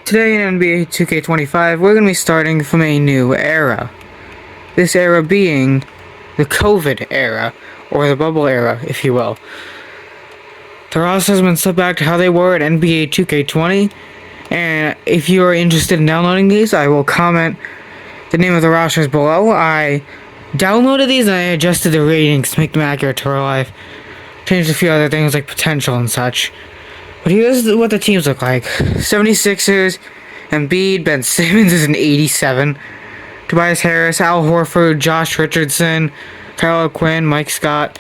Today in NBA 2K25, we're going to be starting from a new era. This era being the COVID era, or the bubble era, if you will. The roster has been set back to how they were at NBA 2K20, and if you are interested in downloading these, I will comment the name of the rosters below. I downloaded these and I adjusted the ratings to make them accurate to real life. Changed a few other things like potential and such. But here's what the teams look like. 76ers, Embiid, Ben Simmons is an 87. Tobias Harris, Al Horford, Josh Richardson, Tyler Quinn, Mike Scott.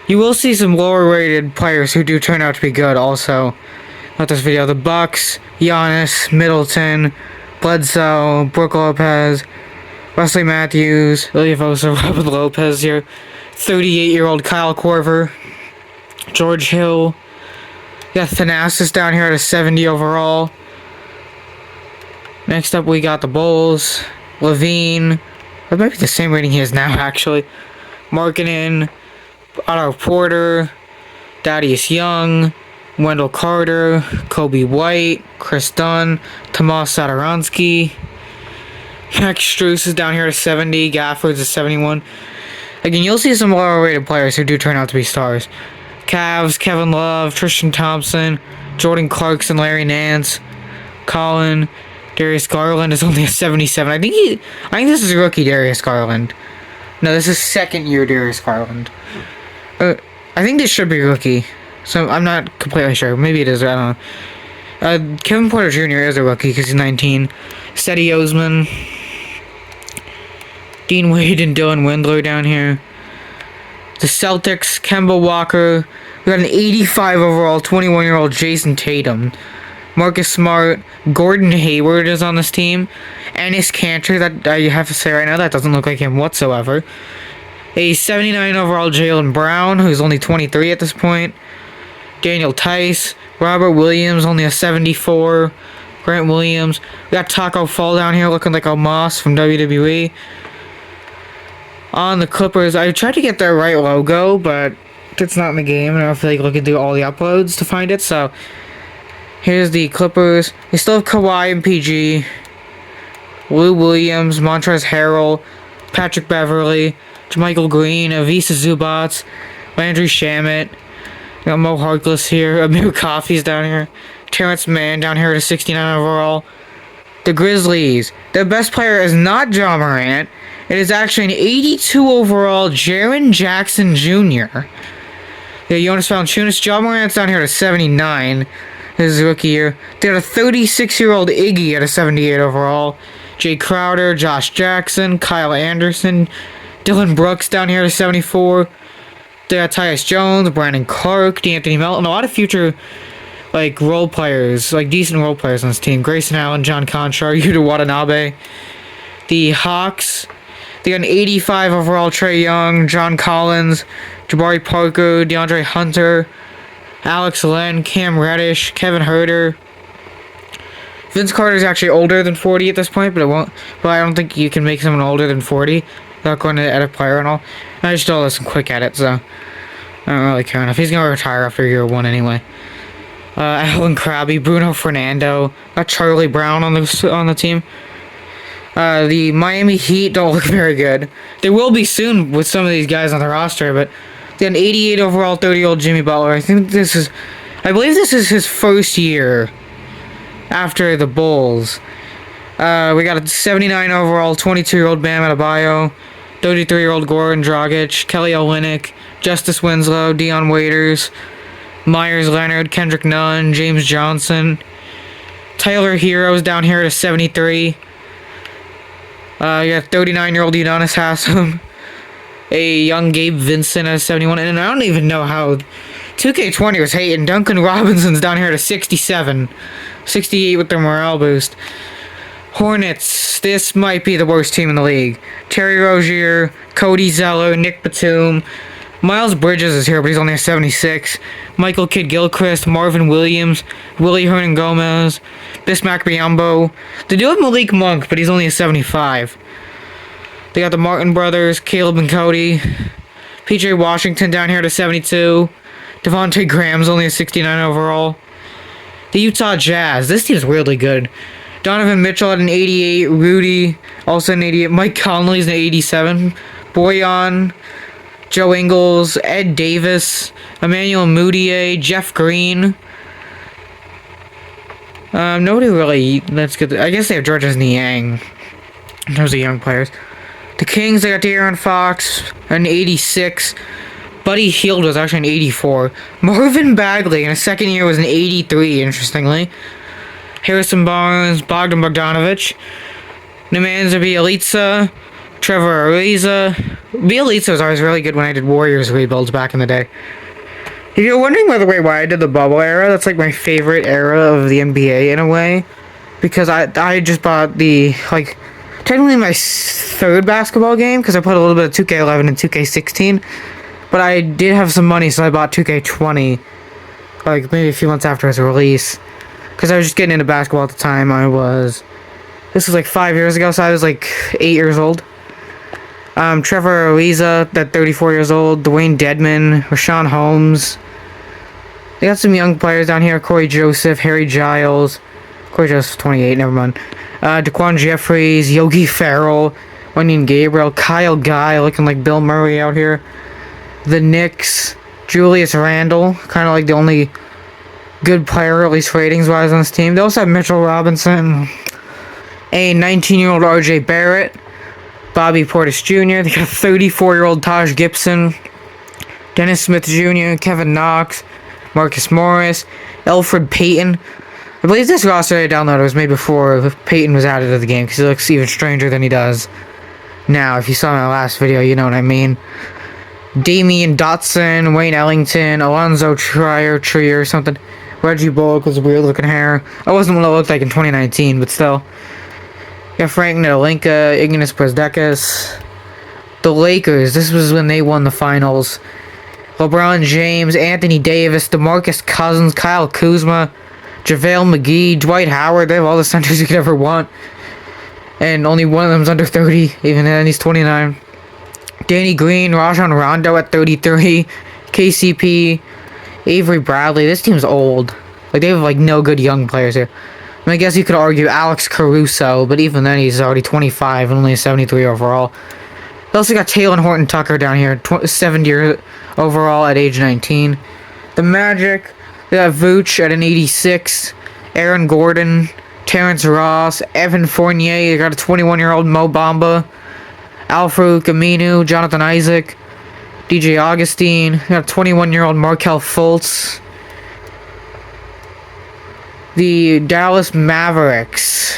You will see some lower rated players who do turn out to be good also. Not this video. The Bucks, Giannis, Middleton, Bledsoe, Brook Lopez, Wesley Matthews, Ilyasova, Robin Lopez here, 38-year-old Kyle Korver, George Hill. We got Thanasis down here at a 70 overall. Next up, we got the Bulls. Levine. That might be the same rating he is now, actually. Markkanen. Otto Porter. Thaddeus Young. Wendell Carter. Kobe White. Chris Dunn. Tomas Satoransky. Max Strus is down here at 70. Gafford's at 71. Again, you'll see some lower rated players who do turn out to be stars. Cavs, Kevin Love, Tristan Thompson, Jordan Clarkson, Larry Nance, Colin, Darius Garland is only a 77. I think this is rookie Darius Garland. No, this is second year Darius Garland. I think this should be rookie. So I'm not completely sure. Maybe it is. I don't know. Kevin Porter Jr. is a rookie because he's 19. Cedi Osman, Dean Wade, and Dylan Windler down here. The Celtics, Kemba Walker. We got an 85 overall, 21-year-old Jason Tatum. Marcus Smart, Gordon Hayward is on this team. Enes Kanter, that I have to say right now, that doesn't look like him whatsoever. A 79 overall Jaylen Brown, who's only 23 at this point. Daniel Tice, Robert Williams, only a 74. Grant Williams. We got Taco Fall down here looking like a Moss from WWE. On the Clippers, I tried to get their right logo, but it's not in the game, and I don't feel like looking through all the uploads to find it, so here's the Clippers. We still have Kawhi and PG, Lou Williams, Montrezl Harrell, Patrick Beverly, JaMychal Green, Avisa Zubats, Landry Shamet, we got Mo Harkless here, Amir Coffey's down here, Terrence Mann down here at a 69 overall. The Grizzlies, their best player is not Ja Morant. It is actually an 82 overall Jaren Jackson Jr. Yeah, Jonas Valanciunas. Ja Morant's down here at a 79. His rookie year. They got a 36-year-old Iggy at a 78 overall. Jay Crowder, Josh Jackson, Kyle Anderson, Dylan Brooks down here at a 74. They got Tyus Jones, Brandon Clark, D'Anthony Melton. A lot of future role players, decent role players on this team. Grayson Allen, John Conchar, Yuta Watanabe. The Hawks. They got an 85 overall Trae Young, John Collins, Jabari Parker, DeAndre Hunter, Alex Len, Cam Reddish, Kevin Huerter. Vince Carter's actually older than 40 at this point, but I don't think you can make someone older than 40 without going to edit player and all. I just do some quick edits, so I don't really care enough. He's gonna retire after year 1 anyway. Alan Krabby, Bruno Fernando, got Charlie Brown on the team. The Miami Heat don't look very good. They will be soon with some of these guys on the roster, but they got an 88 overall 30-year-old Jimmy Butler. I believe this is his first year after the Bulls. We got a 79 overall 22-year-old Bam Adebayo, 33-year-old Goran Dragic, Kelly Olynyk, Justice Winslow, Dion Waiters, Myers Leonard, Kendrick Nunn, James Johnson, Tyler Hero's down here at a 73. You got 39-year-old Udonis Haslem, a young Gabe Vincent at a 71, and I don't even know how 2K20 was hating. Duncan Robinson's down here at a 67, 68 with their morale boost. Hornets, this might be the worst team in the league. Terry Rozier, Cody Zeller, Nick Batum, Miles Bridges is here, but he's only a 76. Michael Kidd-Gilchrist, Marvin Williams, Willie Hernan-Gomez, Bismack Biyombo. They do have Malik Monk, but he's only a 75. They got the Martin brothers, Caleb and Cody. PJ Washington down here to 72. Devontae Graham's only a 69 overall. The Utah Jazz. This team's really good. Donovan Mitchell at an 88. Rudy also an 88. Mike Conley's an 87. Boyan, Joe Ingles, Ed Davis, Emmanuel Mudiay, Jeff Green. Nobody really. That's good. I guess they have Georges Niang in terms of young players. The Kings, they got De'Aaron Fox, an 86. Buddy Hield was actually an 84. Marvin Bagley in his second year was an 83, interestingly. Harrison Barnes, Bogdan Bogdanovic, Nemanja Bjelica, Trevor Ariza. Bjelica was always really good when I did Warriors rebuilds back in the day. If you're wondering, by the way, why I did the bubble era, that's like my favorite era of the NBA in a way. Because I just bought the, like, technically my third basketball game, because I played a little bit of 2K11 and 2K16. But I did have some money, so I bought 2K20, like, maybe a few months after its release. Because I was just getting into basketball at the time. This was like 5 years ago, so I was like 8 years old. Trevor Ariza, at 34 years old. Dwayne Dedman, Rashawn Holmes. They got some young players down here. Corey Joseph, Harry Giles. Corey Joseph, 28, never mind. Daquan Jeffries, Yogi Ferrell, Wenyan Gabriel, Kyle Guy, looking like Bill Murray out here. The Knicks, Julius Randle, kind of like the only good player, at least ratings-wise, on this team. They also have Mitchell Robinson, a 19-year-old RJ Barrett, Bobby Portis Jr., they got a 34-year-old Taj Gibson, Dennis Smith Jr., Kevin Knox, Marcus Morris, Elfrid Payton. I believe this roster I downloaded was made before Payton was added to the game, because he looks even stranger than he does now. If you saw my last video, you know what I mean. Damian Dotson, Wayne Ellington, Alonzo Trier, something. Reggie Bullock with weird looking hair. I wasn't what it looked like in 2019, but still. Yeah, Frank Ntilikina, Ignas Brazdeikis. The Lakers, this was when they won the finals. LeBron James, Anthony Davis, DeMarcus Cousins, Kyle Kuzma, JaVale McGee, Dwight Howard. They have all the centers you could ever want. And only one of them's under 30, even then he's 29. Danny Green, Rajon Rondo at 33, KCP, Avery Bradley. This team's old. Like, they have, like, no good young players here. I mean, I guess you could argue Alex Caruso, but even then he's already 25 and only a 73 overall. They also got Talen Horton-Tucker down here, 70 overall at age 19. The Magic, they got Vooch at an 86, Aaron Gordon, Terrence Ross, Evan Fournier. They got a 21-year-old Mo Bamba, Al-Farouq Aminu, Jonathan Isaac, DJ Augustine. They got a 21-year-old Markelle Fultz. The Dallas Mavericks,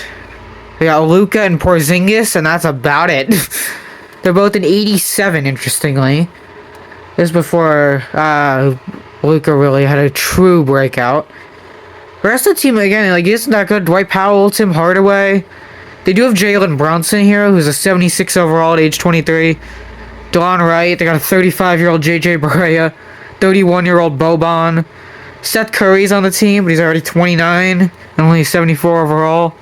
they got Luka and Porzingis, and that's about it. They're both an 87, interestingly. This is before Luka really had a true breakout. The rest of the team, again, like, isn't that good. Dwight Powell, Tim Hardaway. They do have Jalen Brunson here, who's a 76 overall at age 23. Delon Wright. They got a 35-year-old JJ Barea, 31-year-old Boban. Seth Curry's on the team, but he's already 29 and only 74 overall.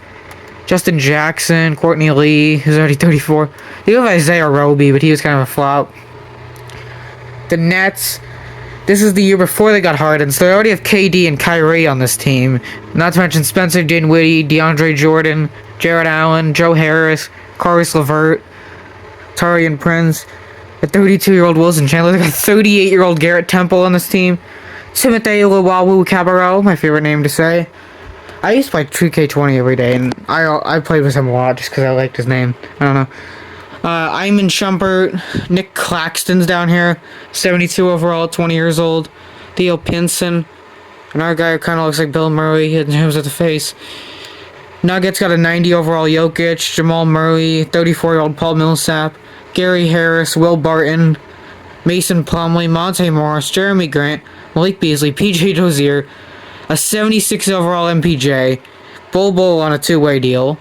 Justin Jackson, Courtney Lee, who's already 34. They have Isaiah Roby, but he was kind of a flop. The Nets, this is the year before they got Harden, so they already have KD and Kyrie on this team. Not to mention Spencer Dinwiddie, DeAndre Jordan, Jared Allen, Joe Harris, Caris LeVert, Taurean Prince, a 32-year-old Wilson Chandler. They got a 38-year-old Garrett Temple on this team. Timothy Luwawu Cabarrot, my favorite name to say. I used to play 2K20 every day, and I played with him a lot just because I liked his name. I don't know. Iman Shumpert, Nick Claxton's down here, 72 overall, 20 years old. Theo Pinson, another guy who kind of looks like Bill Murray in terms of the face. Nuggets got a 90 overall Jokic, Jamal Murray, 34-year-old Paul Millsap, Gary Harris, Will Barton, Mason Plumlee, Monte Morris, Jeremy Grant, Malik Beasley, PJ Dozier, a 76 overall MPJ, Bol on a two-way deal.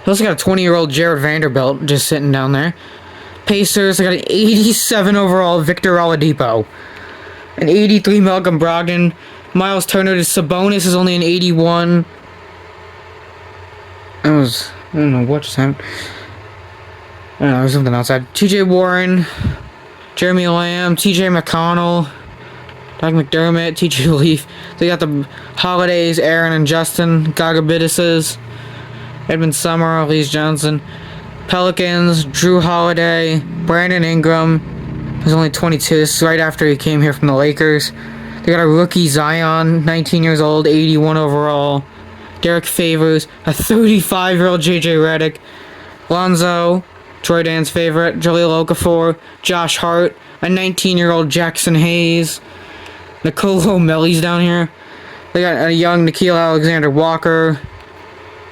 They also got a 20-year-old Jared Vanderbilt just sitting down there. Pacers, they got an 87 overall Victor Oladipo, an 83 Malcolm Brogdon, Miles Turner to Sabonis is only an 81. I don't know what just happened. I don't know, there's something outside. TJ Warren, Jeremy Lamb, TJ McConnell, Doug McDermott, TJ Leaf. They got the Holidays, Aaron and Justin, Gagabidises, Edmund Summer, Elise Johnson. Pelicans, Drew Holiday, Brandon Ingram. He's only 22. This is right after he came here from the Lakers. They got a rookie Zion, 19 years old, 81 overall. Derek Favors, a 35-year-old JJ Redick. Lonzo, Troy Dan's favorite, Jaleel Okafor, Josh Hart, a 19-year-old Jackson Hayes. Nicolo Melli's down here. They got a young Nickeil Alexander-Walker.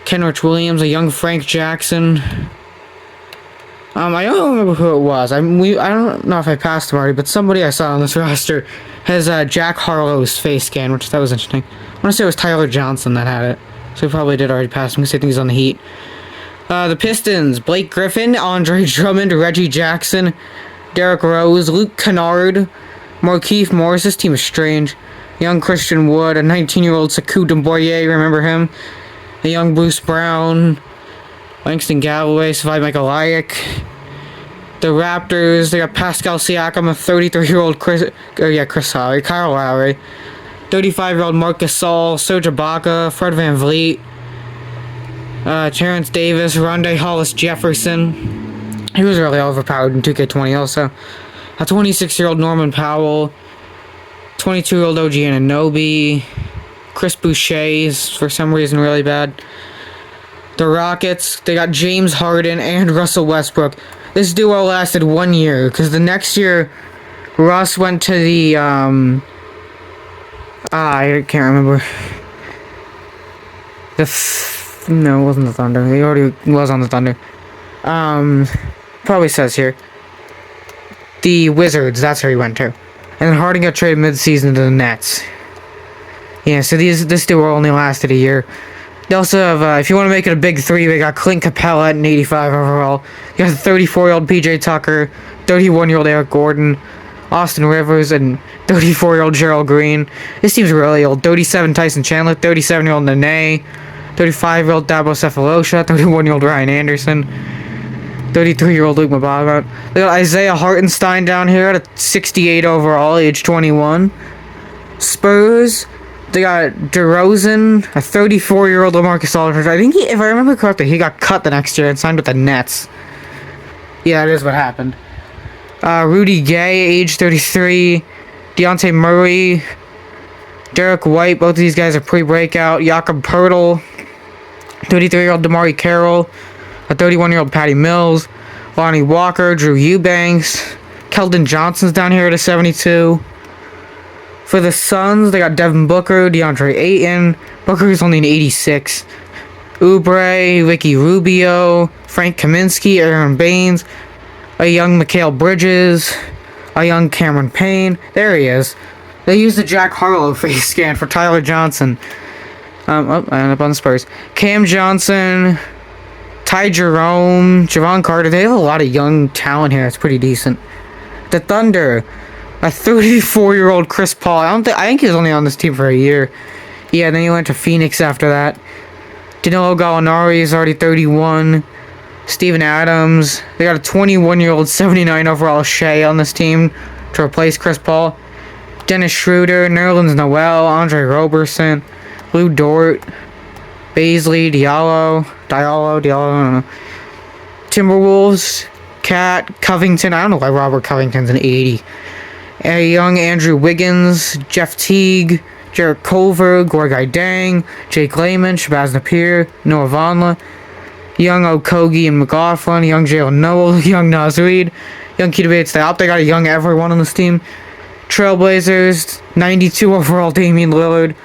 Kenrich Williams, a young Frank Jackson. I don't remember who it was. I don't know if I passed him already, but somebody I saw on this roster has Jack Harlow's face scan, which that was interesting. I want to say it was Tyler Johnson that had it, so he probably did already pass him because I think he's on the Heat. The Pistons, Blake Griffin, Andre Drummond, Reggie Jackson, Derrick Rose, Luke Kennard, Markieff Morris. This team is strange. Young Christian Wood, a 19-year-old Sekou Doumbouya, remember him? A young Bruce Brown, Langston Galloway, Savai Michaelayak. The Raptors, they got Pascal Siakam, a 33-year-old Chris Lowry, Kyle Lowry. 35-year-old Marc Gasol, Serge Ibaka, Fred VanVleet. Terrence Davis, Rondae Hollis-Jefferson. He was really overpowered in 2K20 also. A 26-year-old Norman Powell. 22-year-old OG Anunoby. Chris Boucher is, for some reason, really bad. The Rockets, they got James Harden and Russell Westbrook. This duo lasted 1 year, because the next year, Russ went to the, I can't remember. No, it wasn't the Thunder. He already was on the Thunder. Probably says here. The Wizards, that's where he went to. And then Harden got traded mid-season to the Nets. Yeah, so this duo only lasted a year. They also have, if you want to make it a big three, they got Clint Capella at an 85 overall. You got the 34-year-old PJ Tucker, 31-year-old Eric Gordon, Austin Rivers, and 34-year-old Gerald Green. This team's really old. 37 Tyson Chandler, 37-year-old Nene, 35-year-old Dabo Cephalosha, 31-year-old Ryan Anderson, 33-year-old Luke Mbaba. They got Isaiah Hartenstein down here at a 68 overall, age 21. Spurs, they got DeRozan, a 34-year-old LaMarcus Aldridge. I think, if I remember correctly, he got cut the next year and signed with the Nets. Yeah, that is what happened. Rudy Gay, age 33. Deontay Murray, Derek White, both of these guys are pre-breakout. Jakob Poeltl, 33-year-old Damari Carroll, a 31-year-old Patty Mills, Lonnie Walker, Drew Eubanks, Keldon Johnson's down here at a 72. For the Suns, they got Devin Booker, DeAndre Ayton. Booker's only an 86. Oubre, Ricky Rubio, Frank Kaminsky, Aaron Baines, a young Mikal Bridges, a young Cameron Payne. There he is. They used the Jack Harlow face scan for Tyler Johnson. I ended up on the Spurs. Cam Johnson, Ty Jerome, Javon Carter. They have a lot of young talent here. It's pretty decent. The Thunder, a 34-year-old Chris Paul. I think he was only on this team for a year. Yeah, then he went to Phoenix after that. Danilo Gallinari is already 31. Steven Adams. They got a 21-year-old 79 overall Shea on this team to replace Chris Paul. Dennis Schroeder, Nerlens Noel, Andre Roberson, Lou Dort, Baisley, Diallo, I don't know. Timberwolves, Cat, Covington. I don't know why Robert Covington's an 80. A young Andrew Wiggins, Jeff Teague, Jarrett Culver, Gorgai Dang, Jake Layman, Shabazz Napier, Noah Vonleh, young Okogie and McLaughlin, young Jalen Noel, young Naz Reid, young Keita Bates-Diop. They got a young everyone on this team. Trailblazers, 92 overall Damian Lillard,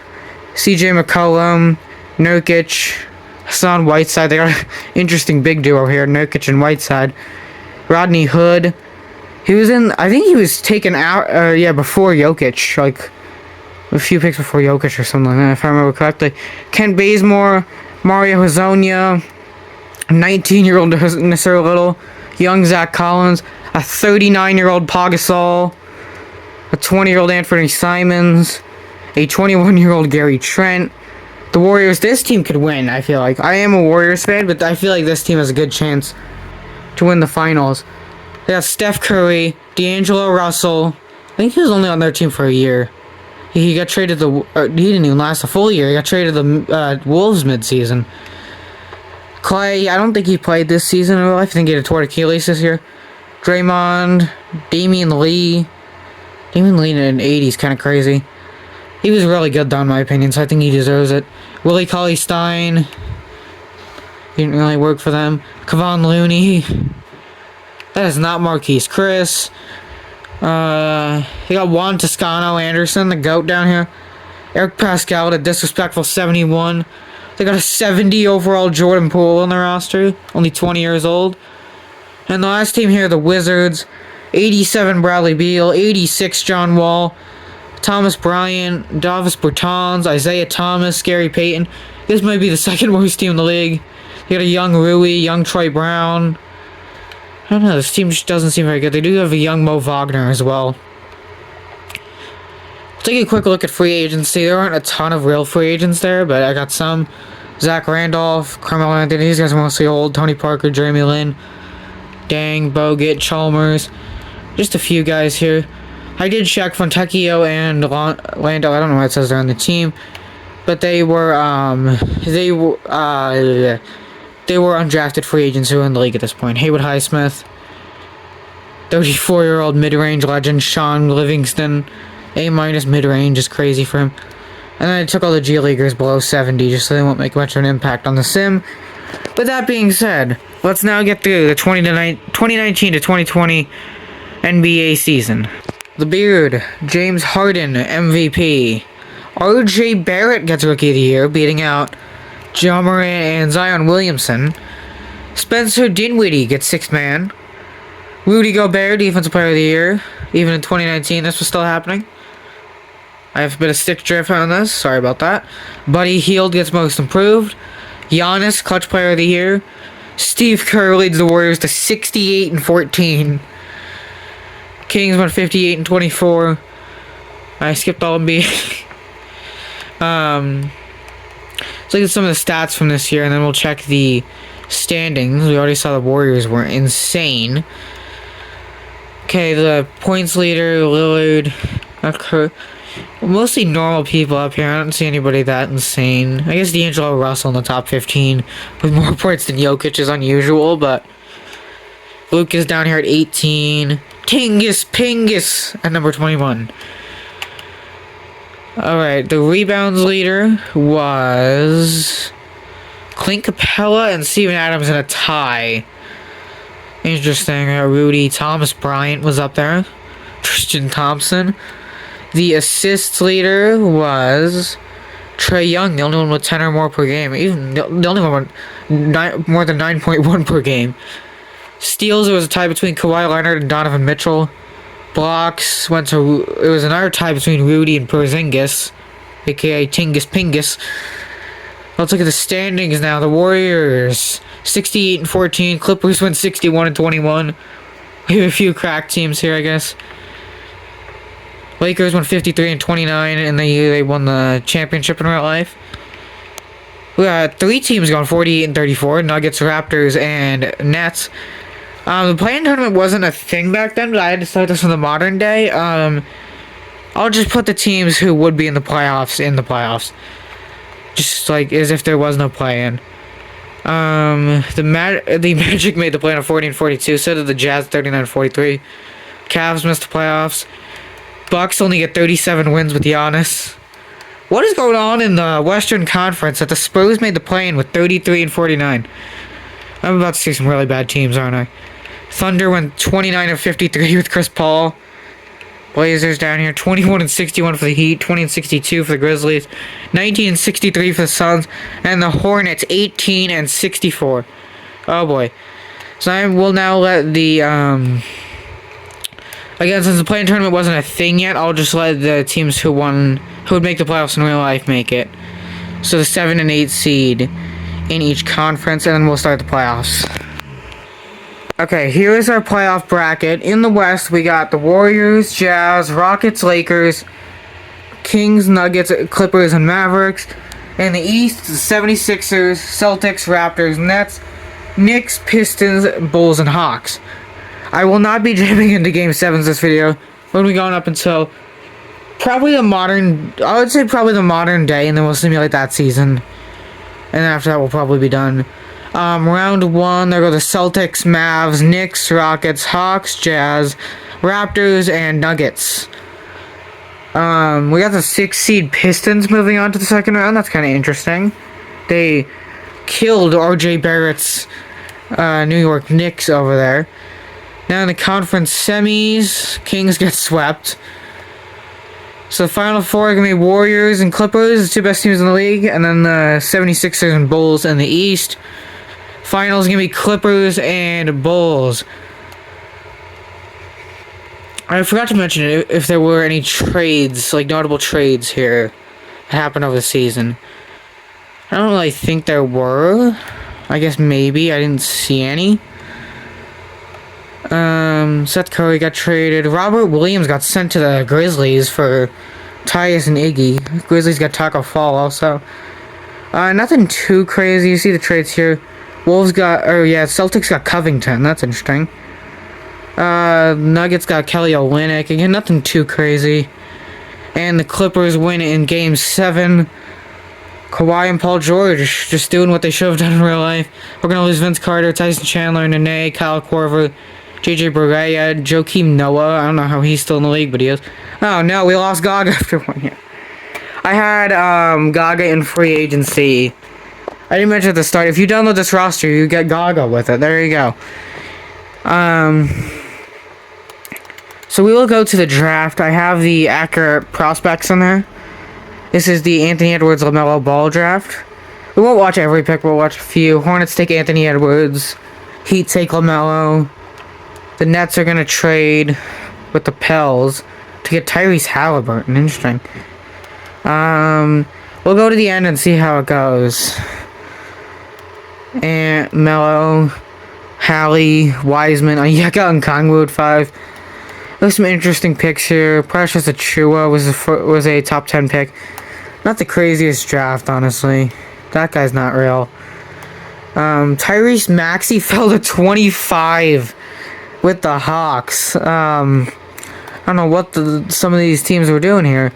CJ McCollum, Nurkic, Hassan Whiteside. They got an interesting big duo here, Nurkic and Whiteside. Rodney Hood. He was in, I think he was taken out, before Jokic, like a few picks before Jokic or something like that, if I remember correctly. Kent Bazemore, Mario Hezonja, 19-year-old Nasir Little, young Zach Collins, a 39-year-old Pau Gasol, a 20-year-old Anthony Simons, a 21-year-old Gary Trent. The Warriors, this team could win, I feel like. I am a Warriors fan, but I feel like this team has a good chance to win the finals. They got Steph Curry, D'Angelo Russell. I think he was only on their team for a year. He got traded he didn't even last a full year. He got traded to the Wolves mid-season. Clay, I don't think he played this season in real life. I think he had a torn Achilles this year. Draymond, Damian Lee. Damian Lee in the 80s, kind of crazy. He was really good, though, in my opinion, so I think he deserves it. Willie Cauley-Stein. Didn't really work for them. Kevon Looney. That is not Marquise Chris. He got Juan Toscano Anderson, the GOAT down here. Eric Pascal, a disrespectful 71. They got a 70 overall Jordan Poole on the roster. Only 20 years old. And the last team here, the Wizards. 87 Bradley Beal. 86 John Wall. Thomas Bryant. Davis Bertans. Isaiah Thomas. Gary Payton. This might be the second worst team in the league. They got a young Rui. Young Troy Brown. I don't know, this team just doesn't seem very good. They do have a young Mo Wagner as well. Take a quick look at free agency. There aren't a ton of real free agents there, but I got some. Zach Randolph, Carmelo Anthony, these guys are mostly old. Tony Parker, Jeremy Lin, Dang, Bogut, Chalmers. Just a few guys here. I did check Fontecchio and Lando. I don't know why it says they're on the team. But they were undrafted free agents who are in the league at this point. Haywood Highsmith, 34-year-old mid-range legend Sean Livingston, A- mid-range is crazy for him. And then I took all the G Leaguers below 70 just so they won't make much of an impact on the sim. But that being said, let's now get through the 2019 to 2020 NBA season. The Beard, James Harden, MVP. R.J. Barrett gets Rookie of the Year, beating out Ja Morant and Zion Williamson. Spencer Dinwiddie gets Sixth Man. Rudy Gobert, Defensive Player of the Year. Even in 2019, this was still happening. I have a bit of stick drift on this. Sorry about that. Buddy Hield gets Most Improved. Giannis, Clutch Player of the Year. Steve Kerr leads the Warriors to 68-14. Kings went 58-24. I skipped all NBA. Let's look at some of the stats from this year, and then we'll check the standings. We already saw the Warriors were insane. Okay, the points leader, Lillard. Mostly normal people up here. I don't see anybody that insane. I guess D'Angelo Russell in the top 15 with more points than Jokic is unusual, but Luke is down here at 18. Tingus Pingus at number 21. Alright, the rebounds leader was Clint Capella and Steven Adams in a tie. Interesting. Rudy Thomas Bryant was up there. Tristan Thompson. The assists leader was Trae Young, the only one with 10 or more per game. Even the only one with more than 9.1 per game. Steals, it was a tie between Kawhi Leonard and Donovan Mitchell. Blocks it was another tie between Rudy and Porzingis, aka Tingus Pingus. Let's look at the standings now. The Warriors 68-14. Clippers went 61-21. We have a few crack teams here, I guess. Lakers won 53-29, and they won the championship in real life. We got three teams going 48-34. Nuggets, Raptors, and Nets. The play-in tournament wasn't a thing back then, but I had to start this from the modern day. I'll just put the teams who would be in the playoffs. Just like as if there was no play-in. The Magic made the play-in of 40-42, so did the Jazz 39-43. Cavs missed the playoffs. Bucks only get 37 wins with Giannis. What is going on in the Western Conference that the Spurs made the play-in with 33-49? I'm about to see some really bad teams, aren't I? Thunder went 29-53 with Chris Paul. Blazers down here 21-61 for the Heat, 20-62 for the Grizzlies, 19-63 for the Suns, and the Hornets 18-64. Oh boy. So I will now let the again, since the play-in tournament wasn't a thing yet, I'll just let the teams who would make the playoffs in real life make it. So the 7 and 8 seed in each conference, and then we'll start the playoffs. Okay, here is our playoff bracket. In the West, we got the Warriors, Jazz, Rockets, Lakers, Kings, Nuggets, Clippers, and Mavericks. In the East, the 76ers, Celtics, Raptors, Nets, Knicks, Pistons, Bulls, and Hawks. I will not be jumping into Game 7s this video. We're going to be going up until Probably the modern. I would say probably the modern day, and then we'll simulate that season. And then after that, we'll probably be done. Round one, there go the Celtics, Mavs, Knicks, Rockets, Hawks, Jazz, Raptors, and Nuggets. We got the 6 seed Pistons moving on to the second round. That's kind of interesting. They killed RJ Barrett's New York Knicks over there. Now in the conference semis, Kings get swept. So the final four are going to be Warriors and Clippers, the two best teams in the league. And then the 76ers and Bulls in the East. Finals going to be Clippers and Bulls. I forgot to mention if there were any trades, like notable trades here that happened over the season. I don't really think there were. I guess maybe. I didn't see any. Seth Curry got traded. Robert Williams got sent to the Grizzlies for Tyus and Iggy. Grizzlies got Taco Fall also. Nothing too crazy. You see the trades here. Celtics got Covington. That's interesting. Nuggets got Kelly Olynyk. Again, nothing too crazy. And the Clippers win in Game 7. Kawhi and Paul George just doing what they should have done in real life. We're going to lose Vince Carter, Tyson Chandler, Nene, Kyle Korver, JJ Barea, Joakim Noah. I don't know how he's still in the league, but he is. Oh, no, we lost Gaga after 1 year. I had Gaga in free agency. I didn't mention at the start. If you download this roster, you get Gaga with it. There you go. So we will go to the draft. I have the accurate prospects in there. This is the Anthony Edwards LaMelo Ball draft. We won't watch every pick. We'll watch a few. Hornets take Anthony Edwards. Heat take LaMelo. The Nets are going to trade with the Pels to get Tyrese Halliburton. Interesting. We'll go to the end and see how it goes. And Melo, Hallie, Wiseman, Onyeka and Kongwu at 5. There's some interesting picks here. Precious Achua was a top 10 pick. Not the craziest draft, honestly. That guy's not real. Tyrese Maxey fell to 25 with the Hawks. I don't know what some of these teams were doing here.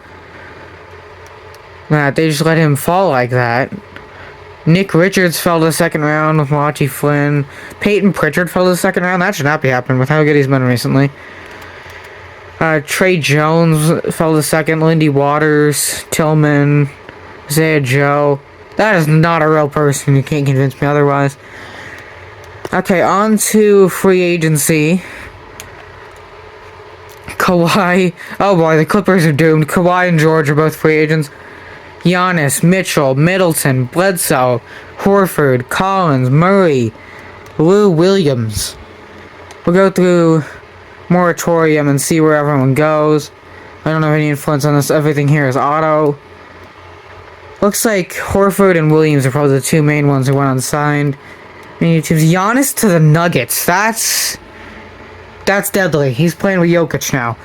They just let him fall like that. Nick Richards fell to the second round with Malachi Flynn. Peyton Pritchard fell to the second round. That should not be happening with how good he's been recently. Trey Jones fell to second. Lindy Waters, Tillman, Isaiah Joe. That is not a real person. You can't convince me otherwise. Okay, on to free agency. Kawhi. Oh boy, the Clippers are doomed. Kawhi and George are both free agents. Giannis, Mitchell, Middleton, Bledsoe, Horford, Collins, Murray, Lou Williams. We'll go through moratorium and see where everyone goes. I don't have any influence on this. Everything here is auto. Looks like Horford and Williams are probably the two main ones who went unsigned. Teams. Giannis to the Nuggets. That's deadly. He's playing with Jokic now.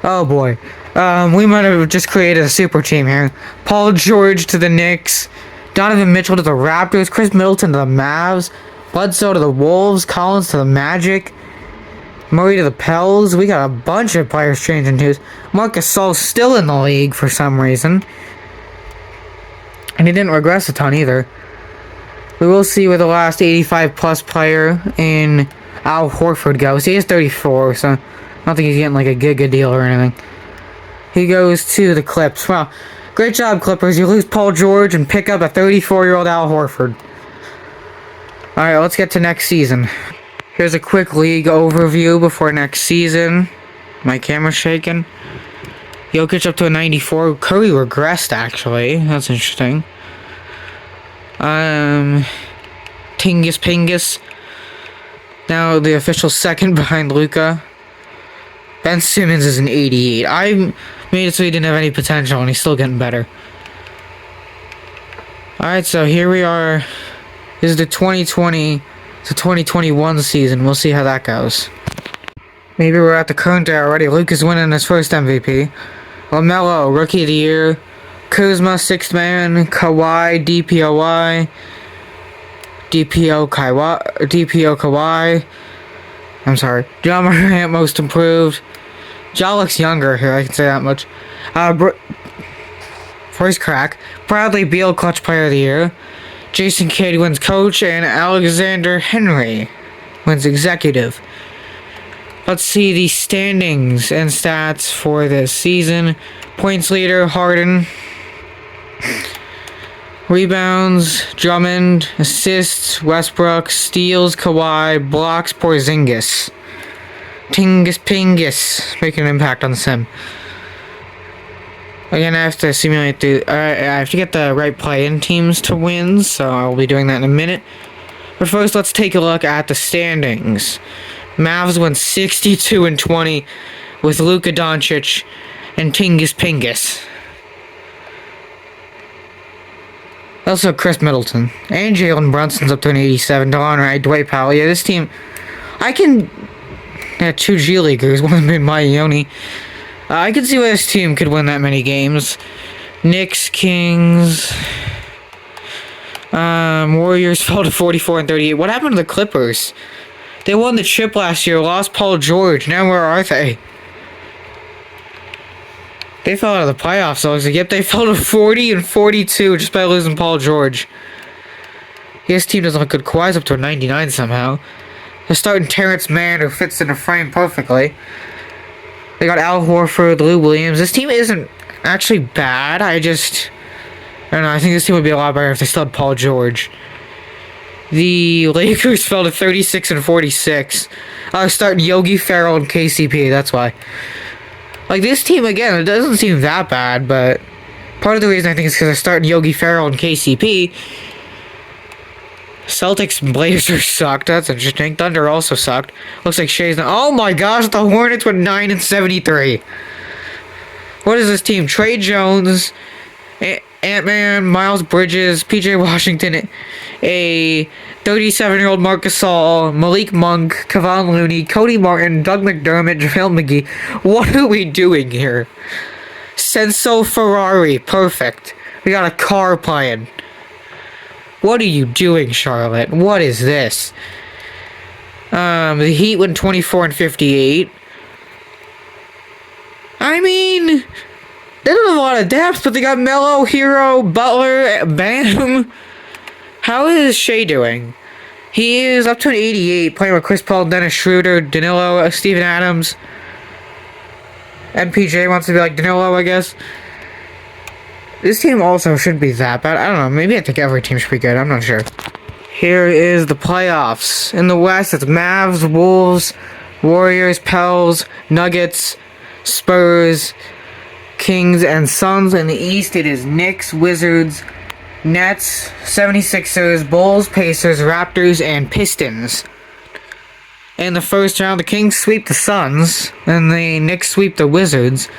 Oh boy. We might have just created a super team here. Paul George to the Knicks. Donovan Mitchell to the Raptors. Chris Middleton to the Mavs. Bledsoe to the Wolves. Collins to the Magic. Murray to the Pels. We got a bunch of players changing teams. Marc Gasol's still in the league for some reason. And he didn't regress a ton either. We will see where the last 85-plus player in Al Horford goes. He is 34, so I don't think he's getting like a giga deal or anything. He goes to the Clips. Well, great job, Clippers. You lose Paul George and pick up a 34-year-old Al Horford. Alright, let's get to next season. Here's a quick league overview before next season. My camera's shaking. Jokic up to a 94. Curry regressed, actually. That's interesting. Tingus Pingus. Now the official second behind Luka. Ben Simmons is an 88. I made it so he didn't have any potential, and he's still getting better. Alright, so here we are. This is the 2020 to 2021 season. We'll see how that goes. Maybe we're at the current day already. Luke is winning his first MVP. LaMelo, Rookie of the Year. Kuzma, Sixth Man. Kawhi, DPOY. DPO Kawhi. I'm sorry. John Morant, Most Improved. Ja looks younger here, I can say that much. First crack. Bradley Beal, Clutch Player of the Year. Jason Kidd wins Coach, and Alexander Henry wins Executive. Let's see the standings and stats for this season. Points leader, Harden. Rebounds, Drummond. Assists, Westbrook. Steals, Kawhi. Blocks, Porzingis. Tingus Pingus, making an impact on the sim. Again, I have to simulate I have to get the right play-in teams to win, so I'll be doing that in a minute. But first, let's take a look at the standings. Mavs won 62-20 with Luka Doncic and Tingus Pingus. Also, Chris Middleton and Jalen Brunson's up to an 87. Delon Wright, Dwight Powell. Yeah, this team, I can. Yeah, 2 G Leaguers, one of them in Miami. I can see why this team could win that many games. Knicks, Kings, Warriors fell to 44-38. What happened to the Clippers? They won the chip last year, lost Paul George. Now where are they? They fell out of the playoffs. So I was like, yep, they fell to 40-42 just by losing Paul George. His team doesn't look good. Kawhi's up to a 99 somehow. They're starting Terrence Mann, who fits in the frame perfectly. They got Al Horford, Lou Williams. This team isn't actually bad. I don't know. I think this team would be a lot better if they still had Paul George. The Lakers fell to 36-46. I was starting Yogi Ferrell and KCP. That's why. Like, this team, again, it doesn't seem that bad, but part of the reason I think is because they're starting Yogi Ferrell and KCP. Celtics and Blazers sucked. That's interesting. Thunder also sucked. Looks like Shea's not. Oh my gosh, the Hornets went 9-73. What is this team? Trey Jones, Ant-Man, Miles Bridges, PJ Washington, a 37-year-old Marc Gasol, Malik Monk, Kevon Looney, Cody Martin, Doug McDermott, JaVale McGee. What are we doing here? Senso Ferrari. Perfect. We got a car playing. What are you doing, Charlotte? What is this? The Heat went 24-58. I mean, they don't have a lot of depth, but they got Melo, Hero, Butler, Bam. How is Shea doing? He is up to an 88, playing with Chris Paul, Dennis Schroeder, Danilo, Steven Adams. MPJ wants to be like Danilo, I guess. This team also shouldn't be that bad. I don't know. Maybe I think every team should be good. I'm not sure. Here is the playoffs. In the West, it's Mavs, Wolves, Warriors, Pels, Nuggets, Spurs, Kings, and Suns. In the East, it is Knicks, Wizards, Nets, 76ers, Bulls, Pacers, Raptors, and Pistons. In the first round, the Kings sweep the Suns, and the Knicks sweep the Wizards.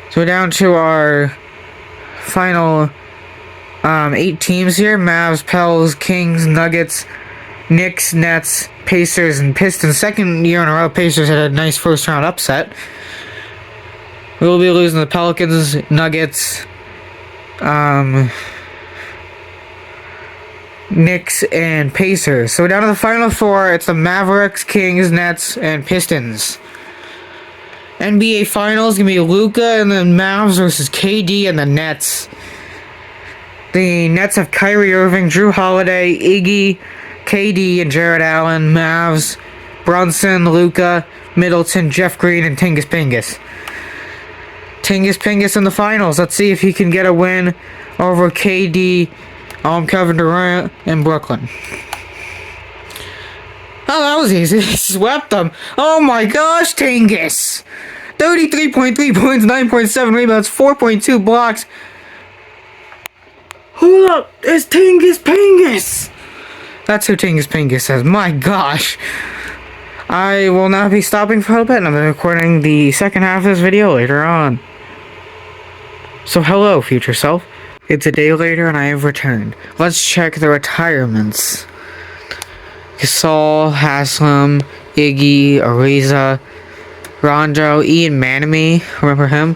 So we're down to our final 8 teams here. Mavs, Pels, Kings, Nuggets, Knicks, Nets, Pacers, and Pistons. Second year in a row, Pacers had a nice first round upset. We will be losing the Pelicans, Nuggets, Knicks, and Pacers. So down to the final 4, it's the Mavericks, Kings, Nets, and Pistons. NBA Finals gonna be Luka and the Mavs versus KD and the Nets. The Nets have Kyrie Irving, Drew Holiday, Iggy, KD, and Jared Allen. Mavs, Brunson, Luka, Middleton, Jeff Green, and Tingus Pingus. Tingus Pingus in the finals. Let's see if he can get a win over KD, Kevin Durant, and Brooklyn. Oh, that was easy. He swept them. Oh my gosh, Tingus! 33.3 points, 9.7 rebounds, 4.2 blocks. Hold up, it's Tingus Pingus! That's who Tingus Pingus is. My gosh. I will not be stopping for a little bit, and I'm recording the second half of this video later on. So hello, future self. It's a day later and I have returned. Let's check the retirements. Gasol, Haslam, Iggy, Ariza, Rondo, Ian Manamy, remember him?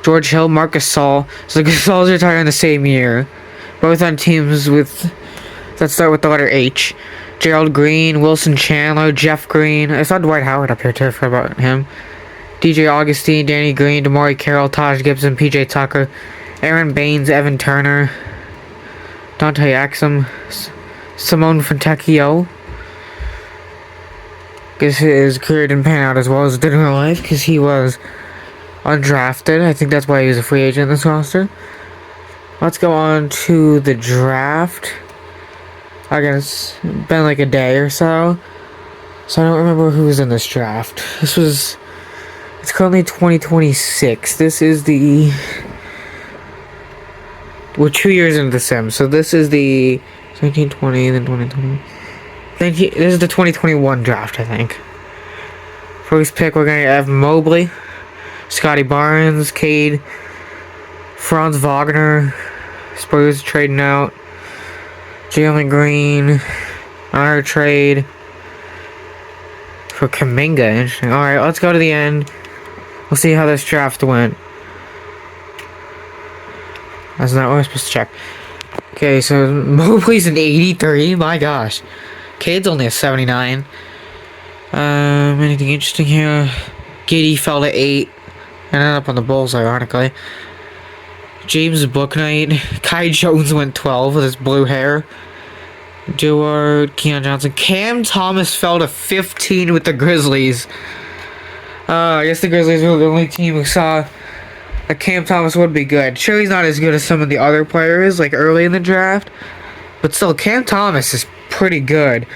George Hill, Marc Gasol. So Gasol's retiring the same year. Both on teams that start with the letter H. Gerald Green, Wilson Chandler, Jeff Green. I saw Dwight Howard up here too, I forgot about him. DJ Augustine, Danny Green, Damari Carroll, Taj Gibson, PJ Tucker, Aaron Baines, Evan Turner, Dante Axum, Simone Fontecchio. Guess his career didn't pan out as well as it did in real life because he was undrafted. I think that's why he was a free agent in this roster. Let's go on to the draft. I guess it's been like a day or so. So I don't remember who was in this draft. It's currently 2026. This is we're 2 years into the sim. So this is the 1920, then 2020. This is the 2021 draft, I think. First pick, we're going to have Mobley, Scotty Barnes, Cade, Franz Wagner, Spurs trading out, Jalen Green, another trade for Kuminga. Interesting. Alright, let's go to the end. We'll see how this draft went. That's not what we're supposed to check. Okay, so Mobley's an 83. My gosh. Cade's only a 79. Anything interesting here? Giddy fell to 8. Ended up on the Bulls, ironically. James Bouknight. Kai Jones went 12 with his blue hair. Dewar, Keon Johnson. Cam Thomas fell to 15 with the Grizzlies. I guess the Grizzlies were the only team who saw that Cam Thomas would be good. Sure, he's not as good as some of the other players, like early in the draft. But still, Cam Thomas is pretty good.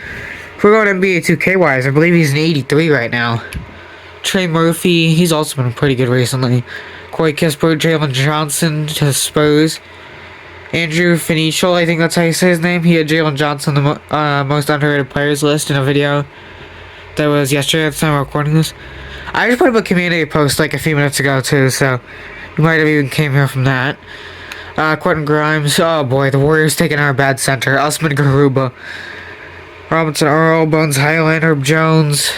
If we're going NBA2K wise, I believe he's an 83 right now. Trey Murphy, he's also been pretty good recently. Corey Kispert, Jalen Johnson to the Spurs. Andrew Finchel, I think that's how you say his name. He had Jalen Johnson on the most underrated players list in a video that was yesterday at the time of recording this. I just put up a community post like a few minutes ago too, so you might have even came here from that. Quentin Grimes, oh boy, the Warriors taking our bad center. Usman Garuba, Robinson Earl, Bones Highland, Herb Jones,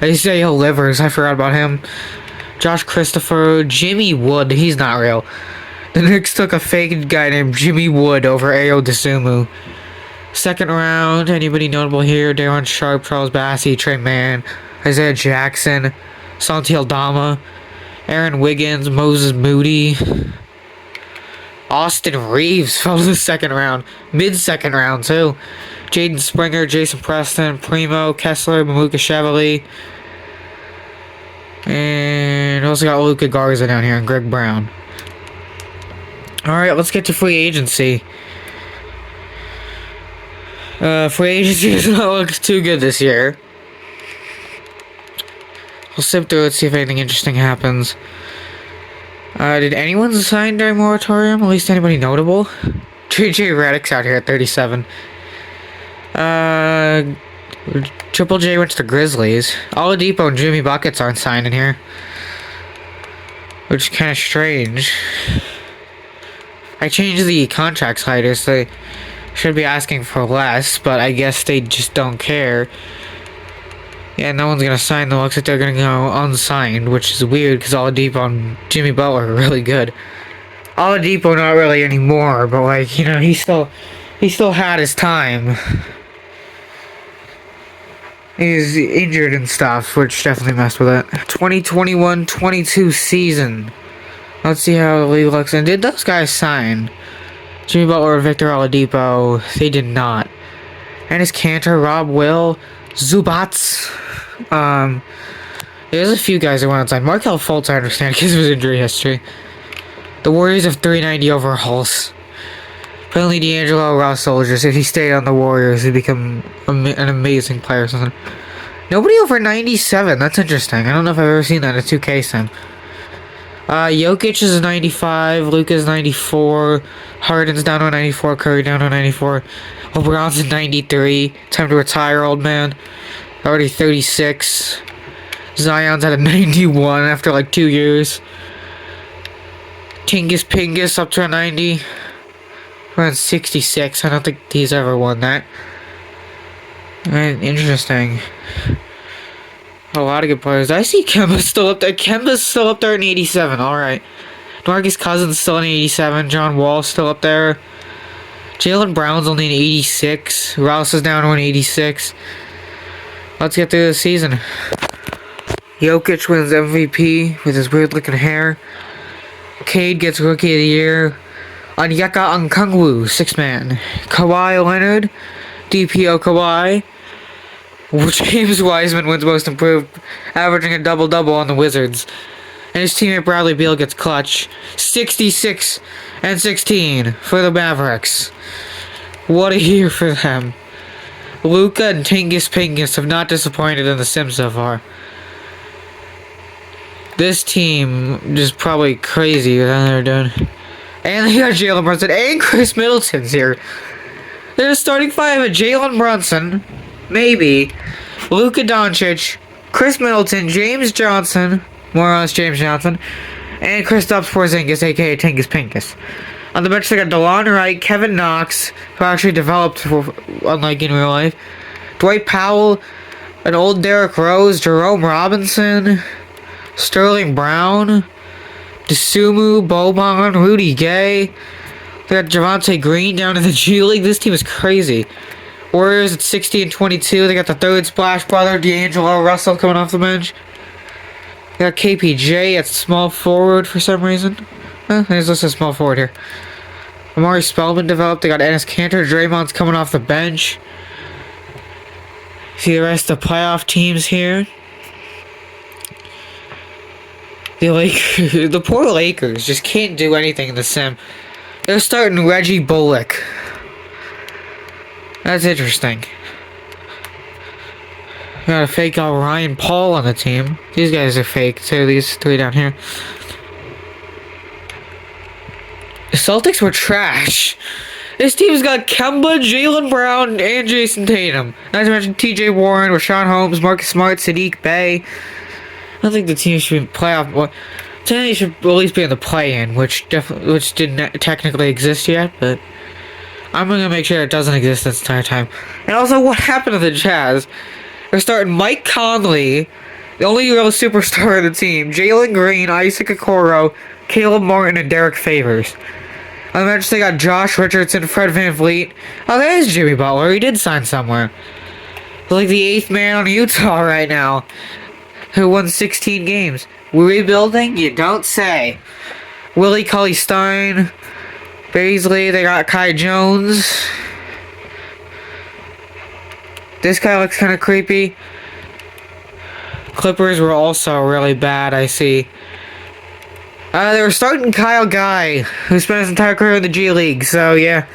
Isaiah Livers, I forgot about him. Josh Christopher, Jimmy Wood, he's not real. The Knicks took a fake guy named Jimmy Wood over Ayo Dosunmu. Second round, anybody notable here? Darren Sharp, Charles Bassey, Trey Mann, Isaiah Jackson, Santi Aldama, Aaron Wiggins, Moses Moody. Austin Reeves fell to the second round. Mid-second round, too. Jaden Springer, Jason Preston, Primo, Kessler, Mamuka Chevrolet. And also got Luka Garza down here and Greg Brown. Alright, let's get to free agency. Free agency does not look too good this year. We'll sip through it, see if anything interesting happens. Did anyone sign during moratorium? At least anybody notable? JJ Redick's out here at 37. Triple J went to the Grizzlies. Oladipo and Jimmy Buckets aren't signed in here, which is kind of strange. I changed the contract sliders. They should be asking for less, but I guess they just don't care. Yeah, no one's gonna sign them. Looks like they're gonna go unsigned, which is weird because Oladipo and Jimmy Butler are really good. Oladipo not really anymore, but like, you know, he still had his time. He's injured and stuff, which definitely messed with it. 2021-22 season. Let's see how the league looks. And did those guys sign? Jimmy Butler, Victor Oladipo, they did not. Enes Kanter, Rob Will, Zubats. There's a few guys that went outside. Markelle Fultz, I understand, because of his injury history. The Warriors have 390 overalls. Apparently D'Angelo Russell, just if he stayed on the Warriors, he'd become an amazing player or something. Nobody over 97, that's interesting. I don't know if I've ever seen that in a 2K sim. Jokic is 95, Luka's 94, Harden's down to 94, Curry down to 94, LeBron's 93, time to retire, old man, already 36, Zion's at a 91 after like 2 years, Tingus Pingus up to a 90, around 66, I don't think he's ever won that. Interesting. A lot of good players. I see Kemba's still up there. Kemba's still up there in 87. Alright. Marcus Cousins still in 87. John Wall's still up there. Jaylen Brown's only in 86. Rouse is down to an 86. Let's get through the season. Jokic wins MVP with his weird looking hair. Cade gets Rookie of the Year. Onyeka Okongwu, 6-man. Kawhi Leonard, DPO Kawhi. James Wiseman wins Most Improved, averaging a double-double on the Wizards. And his teammate Bradley Beal gets clutch. 66 and 16 for the Mavericks. What a year for them. Luka and Tingus Pingus have not disappointed in the Sims so far. This team is probably crazy with how they're doing. And they got Jalen Brunson and Chris Middleton's here. They're starting 5 at Jalen Brunson, maybe, Luka Doncic, Chris Middleton, James Johnson, more or less James Johnson, and Kristaps Porzingis, aka Tingus Pingus. On the bench they got DeLon Wright, Kevin Knox, who actually developed unlike in real life, Dwight Powell, an old Derrick Rose, Jerome Robinson, Sterling Brown, Dosunmu, Boban, Rudy Gay. They got Javonte Green down in the G League. This team is crazy. Warriors at 60 and 22. They got the third splash brother, D'Angelo Russell, coming off the bench. They got KPJ at small forward for some reason. He's listed as small forward here. Amari Spellman developed. They got Enes Kanter. Draymond's coming off the bench. See the rest of the playoff teams here. The poor Lakers just can't do anything in the sim. They're starting Reggie Bullock. That's interesting. Got a fake out Ryan Paul on the team. These guys are fake too, these 3 down here. The Celtics were trash. This team's got Kemba, Jaylen Brown, and Jason Tatum. Not to mention TJ Warren, Rashawn Holmes, Marcus Smart, Sadiq Bey. I don't think the team should be playoff. Well, technically should at least be in the play-in, which didn't technically exist yet, but I'm gonna make sure it doesn't exist this entire time. And also, what happened to the Jazz? They're starting Mike Conley, the only real superstar of the team, Jalen Green, Isaac Okoro, Caleb Martin, and Derek Favors. On the bench, they got Josh Richardson, Fred VanVleet. Oh, there's Jimmy Butler. He did sign somewhere. He's like the 8th man on Utah right now, who won 16 games. We're rebuilding? You don't say. Willie Cauley-Stein, Baisley, they got Kai Jones. This guy looks kind of creepy. Clippers were also really bad, I see. They were starting Kyle Guy, who spent his entire career in the G League, so yeah.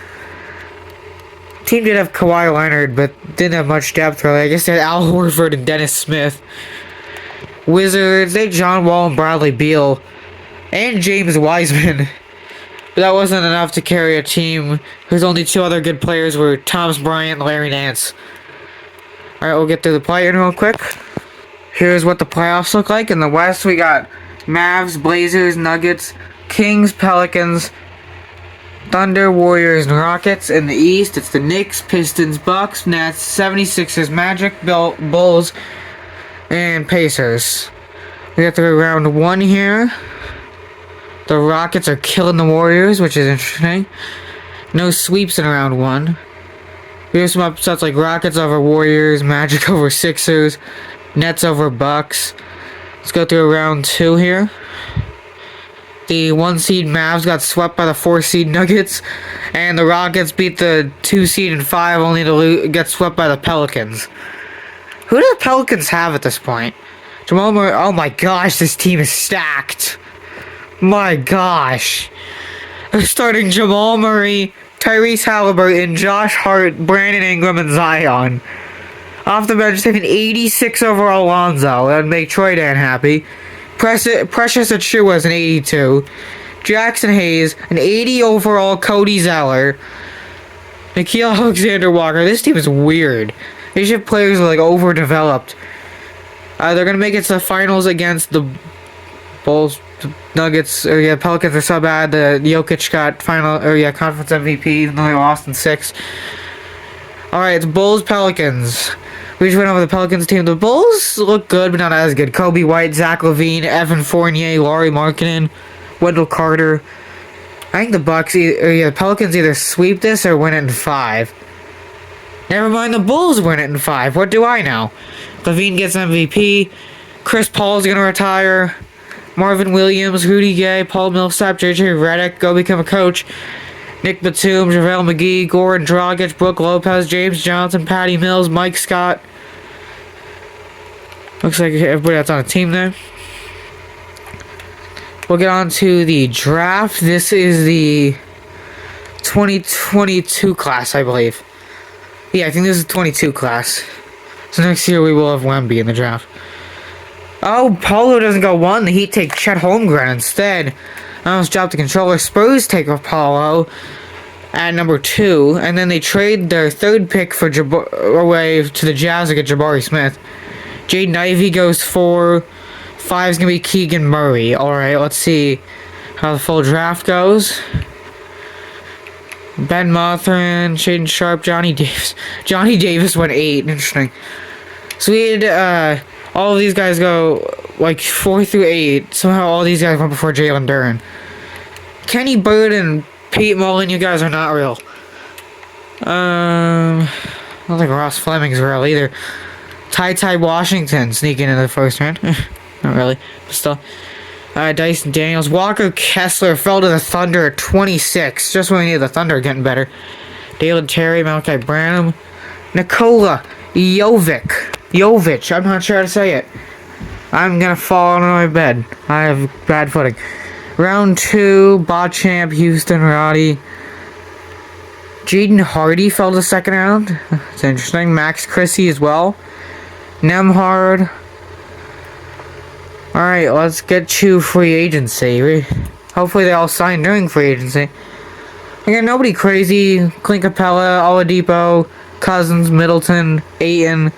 Team did have Kawhi Leonard, but didn't have much depth really. I guess they had Al Horford and Dennis Smith. Wizards, they had John Wall and Bradley Beal. And James Wiseman. But that wasn't enough to carry a team whose only 2 other good players were Thomas Bryant and Larry Nance. Alright, we'll get through the play-in real quick. Here's what the playoffs look like. In the West, we got Mavs, Blazers, Nuggets, Kings, Pelicans, Thunder, Warriors, and Rockets. In the East, it's the Knicks, Pistons, Bucks, Nets, 76ers, Magic, Bulls, and Pacers. We got through round 1 here. The Rockets are killing the Warriors, which is interesting. No sweeps in round 1. Here's some upsets like Rockets over Warriors, Magic over Sixers, Nets over Bucks. Let's go through round 2 here. The 1 seed Mavs got swept by the 4 seed Nuggets, and the Rockets beat the 2 seed and 5 only to get swept by the Pelicans. Who do the Pelicans have at this point? Jamal Murray. Oh my gosh, this team is stacked. My gosh. They're starting Jamal Murray, Tyrese Halliburton, Josh Hart, Brandon Ingram, and Zion. Off the bench, they have an 86 overall Lonzo. That would make Troy Dan happy. Precious Achiuwa is an 82. Jackson Hayes, an 80 overall Cody Zeller. Nickeil Alexander-Walker. This team is weird. These have players like overdeveloped. They're gonna make it to the finals against the Bulls, Nuggets, or yeah, Pelicans are so bad. The Jokic got conference MVP, even though they lost in 6. Alright, it's Bulls, Pelicans. We just went over the Pelicans team. The Bulls look good, but not as good. Kobe White, Zach LaVine, Evan Fournier, Lauri Markkanen, Wendell Carter. I think the the Pelicans either sweep this or win it in 5. Never mind, the Bulls win it in 5. What do I know? LaVine gets MVP. Chris Paul's gonna retire. Marvin Williams, Rudy Gay, Paul Millsap, JJ Redick go become a coach. Nick Batum, JaVale McGee, Goran Dragic, Brooke Lopez, James Johnson, Patty Mills, Mike Scott. Looks like everybody that's on a team there. We'll get on to the draft. This is the 2022 class, I believe. Yeah, I think this is the 22 class. So next year we will have Wemby in the draft. Oh, Paulo doesn't go 1. The Heat take Chet Holmgren instead. I almost dropped the controller. Spurs take Paulo at number 2. And then they trade their 3rd pick for away to the Jazz to get Jabari Smith. Jaden Ivey goes 4. 5 is going to be Keegan Murray. Alright, let's see how the full draft goes. Ben Mathurin, Shaden Sharp, Johnny Davis. Johnny Davis went 8. Interesting. So we had all of these guys go like 4 through 8. Somehow all these guys went before Jalen Duren. Kenny Bird and Pete Mullen, you guys are not real. I don't think Ross Fleming's real either. Ty Washington sneaking into the first round. Not really, but still. Dyson Daniels. Walker Kessler fell to the Thunder at 26. Just when we needed the Thunder getting better. Dalen Terry, Malachi Branham. Nikola Jovic. I'm not sure how to say it. I'm gonna fall on my bed. I have bad footing. Round 2, Botchamp, Houston, Roddy. Jaden Hardy fell to the second round. That's interesting. Max Chrissy as well. Nemhard. Alright, let's get to free agency. Hopefully they all sign during free agency. Again, nobody crazy. Clint Capella, Oladipo, Cousins, Middleton, Ayton,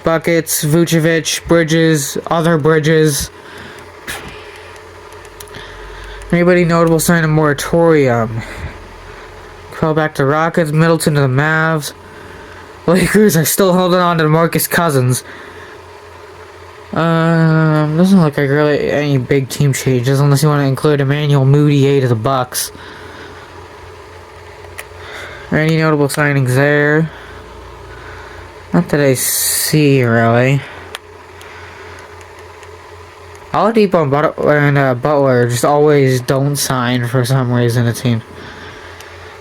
Buckets, Vucevic, Bridges, other Bridges. Anybody notable sign a moratorium? Call back to Rockets, Middleton to the Mavs. Lakers are still holding on to DeMarcus Cousins. Doesn't look like really any big team changes unless you want to include Emmanuel Mudiay to the Bucks. Any notable signings there? Not that I see really. Oladipo and Butler just always don't sign for some reason it seems.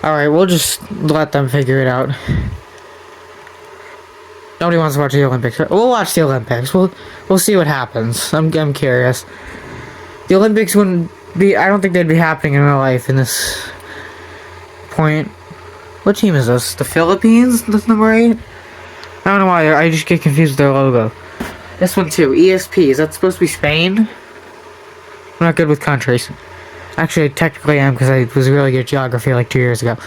Alright, we'll just let them figure it out. Nobody wants to watch the Olympics. We'll watch the Olympics. We'll see what happens. I'm curious. The Olympics wouldn't be. I don't think they'd be happening in real life in this point. What team is this? The Philippines? That's number 8. I don't know why. I just get confused with their logo. This one too. ESP. Is that supposed to be Spain? I'm not good with countries. Actually, I technically am because I was really good at geography like 2 years ago.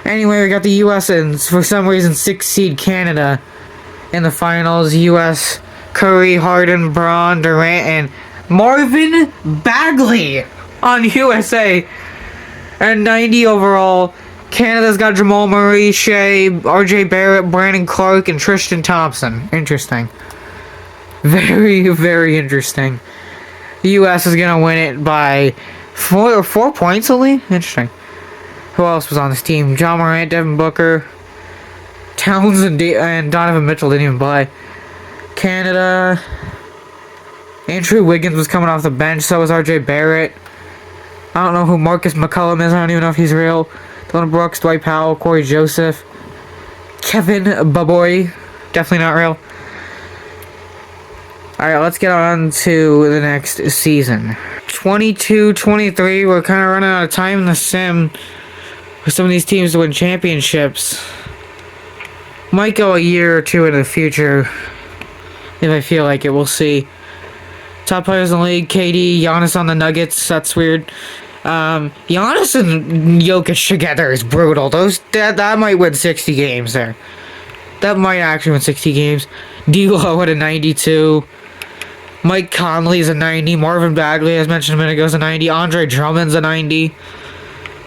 Anyway, we got the U.S. and for some reason 6 seed Canada in the finals. U.S. Curry, Harden, Braun, Durant, and Marvin Bagley on USA. And 90 overall. Canada's got Jamal Murray, Shea, RJ Barrett, Brandon Clark, and Tristan Thompson. Interesting. Very, very interesting. The U.S. is going to win it by 4 points only? Interesting. Who else was on this team? John Morant, Devin Booker, Towns, and Donovan Mitchell didn't even play. Canada. Andrew Wiggins was coming off the bench. So was RJ Barrett. I don't know who Marcus McCollum is. I don't even know if he's real. Dylan Brooks, Dwight Powell, Corey Joseph, Kevin Baboy. Definitely not real. Alright, let's get on to the next season. 22-23. We're kind of running out of time in the sim for some of these teams to win championships. Might go a year or two into the future if I feel like it. We'll see. Top players in the league: KD, Giannis on the Nuggets. That's weird. Giannis and Jokic together is brutal. That might win 60 games there. That might actually win 60 games. D'Lo at a 92. Mike Conley's a 90. Marvin Bagley, as mentioned a minute ago, is a 90. Andre Drummond's a 90.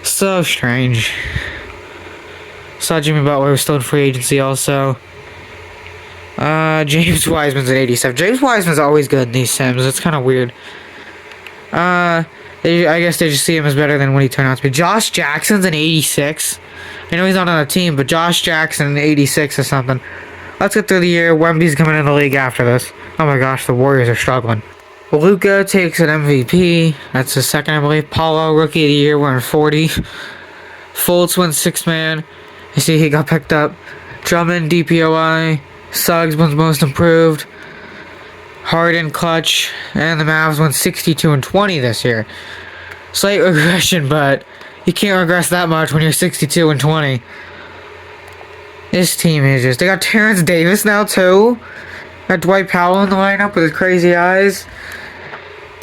So strange. Saw Jimmy Butler was still in free agency also. James Wiseman's at 87. James Wiseman's always good in these sims. It's kind of weird. I guess they just see him as better than what he turned out to be. Josh Jackson's an 86. I know he's not on a team, but Josh Jackson, 86 or something. Let's get through the year. Wemby's coming in the league after this. Oh my gosh, the Warriors are struggling. Luka takes an MVP. That's his second, I believe. Paulo, Rookie of the Year, wearing 40. Fultz wins 6th man. You see he got picked up. Drummond, DPOI. Suggs wins Most Improved. Harden, Clutch. And the Mavs won 62 and 20 this year. Slight regression, but you can't regress that much when you're 62 and 20. This team is just... They got Terrence Davis now, too. Got Dwight Powell in the lineup with his crazy eyes.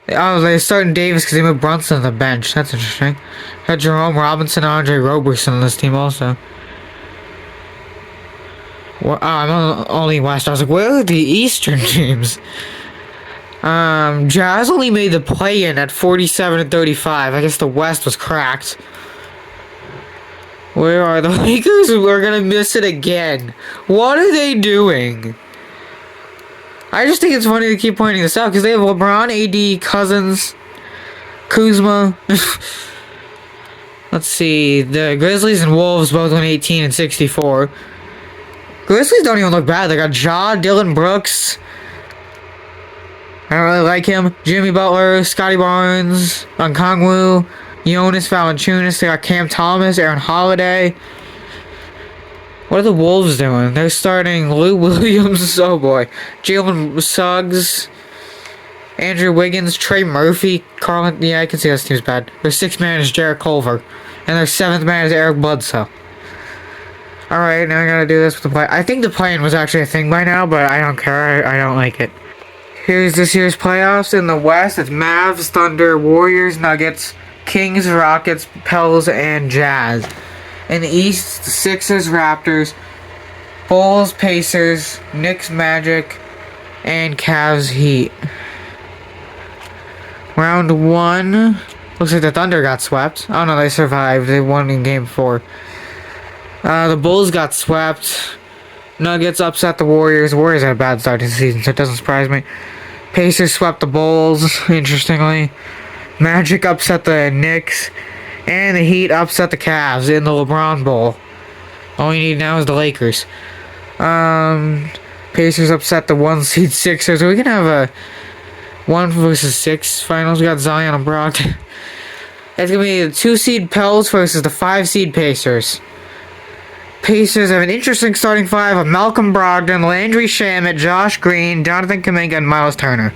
Oh, they're starting Davis because they moved Brunson to the bench. That's interesting. Got Jerome Robinson and Andre Roberson on this team also. Well, I'm only West. I was like, where are the Eastern teams? Jazz only made the play-in at 47 and 35. I guess the West was cracked. Where are the Lakers? We're gonna miss it again. What are they doing? I just think it's funny to keep pointing this out because they have LeBron, AD, Cousins, Kuzma. Let's see. The Grizzlies and Wolves both won 18 and 64. Grizzlies don't even look bad. They got Ja, Dylan Brooks. I don't really like him. Jimmy Butler, Scotty Barnes, Okongwu, Jonas Valanciunas. They got Cam Thomas, Aaron Holiday. What are the Wolves doing? They're starting Lou Williams, oh boy. Jalen Suggs, Andrew Wiggins, Trey Murphy, Carlin. Yeah, I can see this team's bad. Their 6th man is Jarrett Culver. And their 7th man is Eric Bledsoe. Alright, now I gotta do this with the play. I think the play-in was actually a thing by now, but I don't care. I don't like it. Here's this year's playoffs. In the West, it's Mavs, Thunder, Warriors, Nuggets, Kings, Rockets, Pels, and Jazz. In the East, the Sixers, Raptors, Bulls, Pacers, Knicks, Magic, and Cavs, Heat. Round 1. Looks like the Thunder got swept. Oh no, they survived. They won in Game 4. The Bulls got swept. Nuggets upset the Warriors. Warriors had a bad start to the season, so it doesn't surprise me. Pacers swept the Bulls, interestingly. Magic upset the Knicks. And the Heat upset the Cavs in the LeBron Bowl. All you need now is the Lakers. Pacers upset the 1-seed Sixers. We can have a 1 versus 6 finals. We got Zion and Brock. It's going to be the 2-seed Pels versus the 5-seed Pacers. Pacers have an interesting starting 5 of Malcolm Brogdon, Landry Shamet, Josh Green, Jonathan Kuminga, and Miles Turner.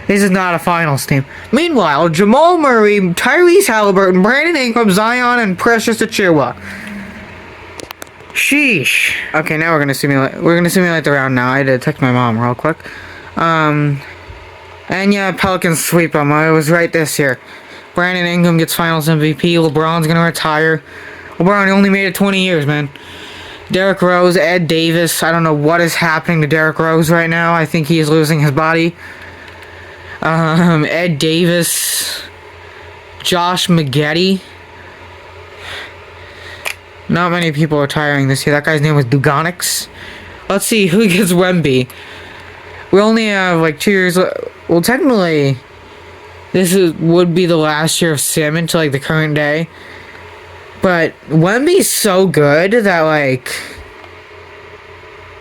This is not a finals team. Meanwhile, Jamal Murray, Tyrese Halliburton, Brandon Ingram, Zion, and Precious Achiuwa. Sheesh. Okay, now we're gonna simulate. We're gonna simulate the round now. I had to text my mom real quick. And yeah, Pelicans sweep them. I was right this year. Brandon Ingram gets Finals MVP. LeBron's gonna retire. LeBron only made it 20 years, man. Derrick Rose, Ed Davis. I don't know what is happening to Derrick Rose right now. I think he is losing his body. Ed Davis, Josh Maggette. Not many people are retiring this year. That guy's name was Dugonix. Let's see who gets Wemby. We only have like 2 years. Well, technically, would be the last year of Sim until like the current day. But Wemby's so good that like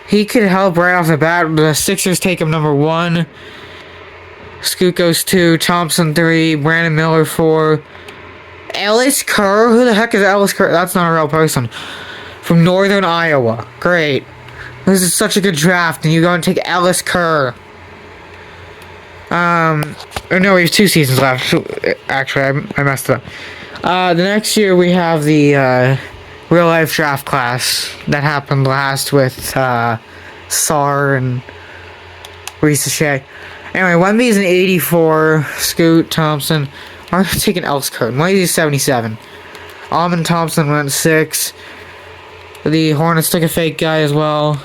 he could help right off the bat. The Sixers take him number 1. Scoot goes 2, Thompson 3, Brandon Miller 4, Ellis Kerr? Who the heck is Ellis Kerr? That's not a real person. From Northern Iowa. Great. This is such a good draft, and you go and take Ellis Kerr. No, we have 2 seasons left. Actually, I messed up. The next year we have the real-life draft class that happened last with Sar and Risa. Anyway, Wemby's an 84. Scoot, Thompson. I'm taking Ellis Kerr. Wemby's 77. Almond Thompson went 6. The Hornets took a fake guy as well.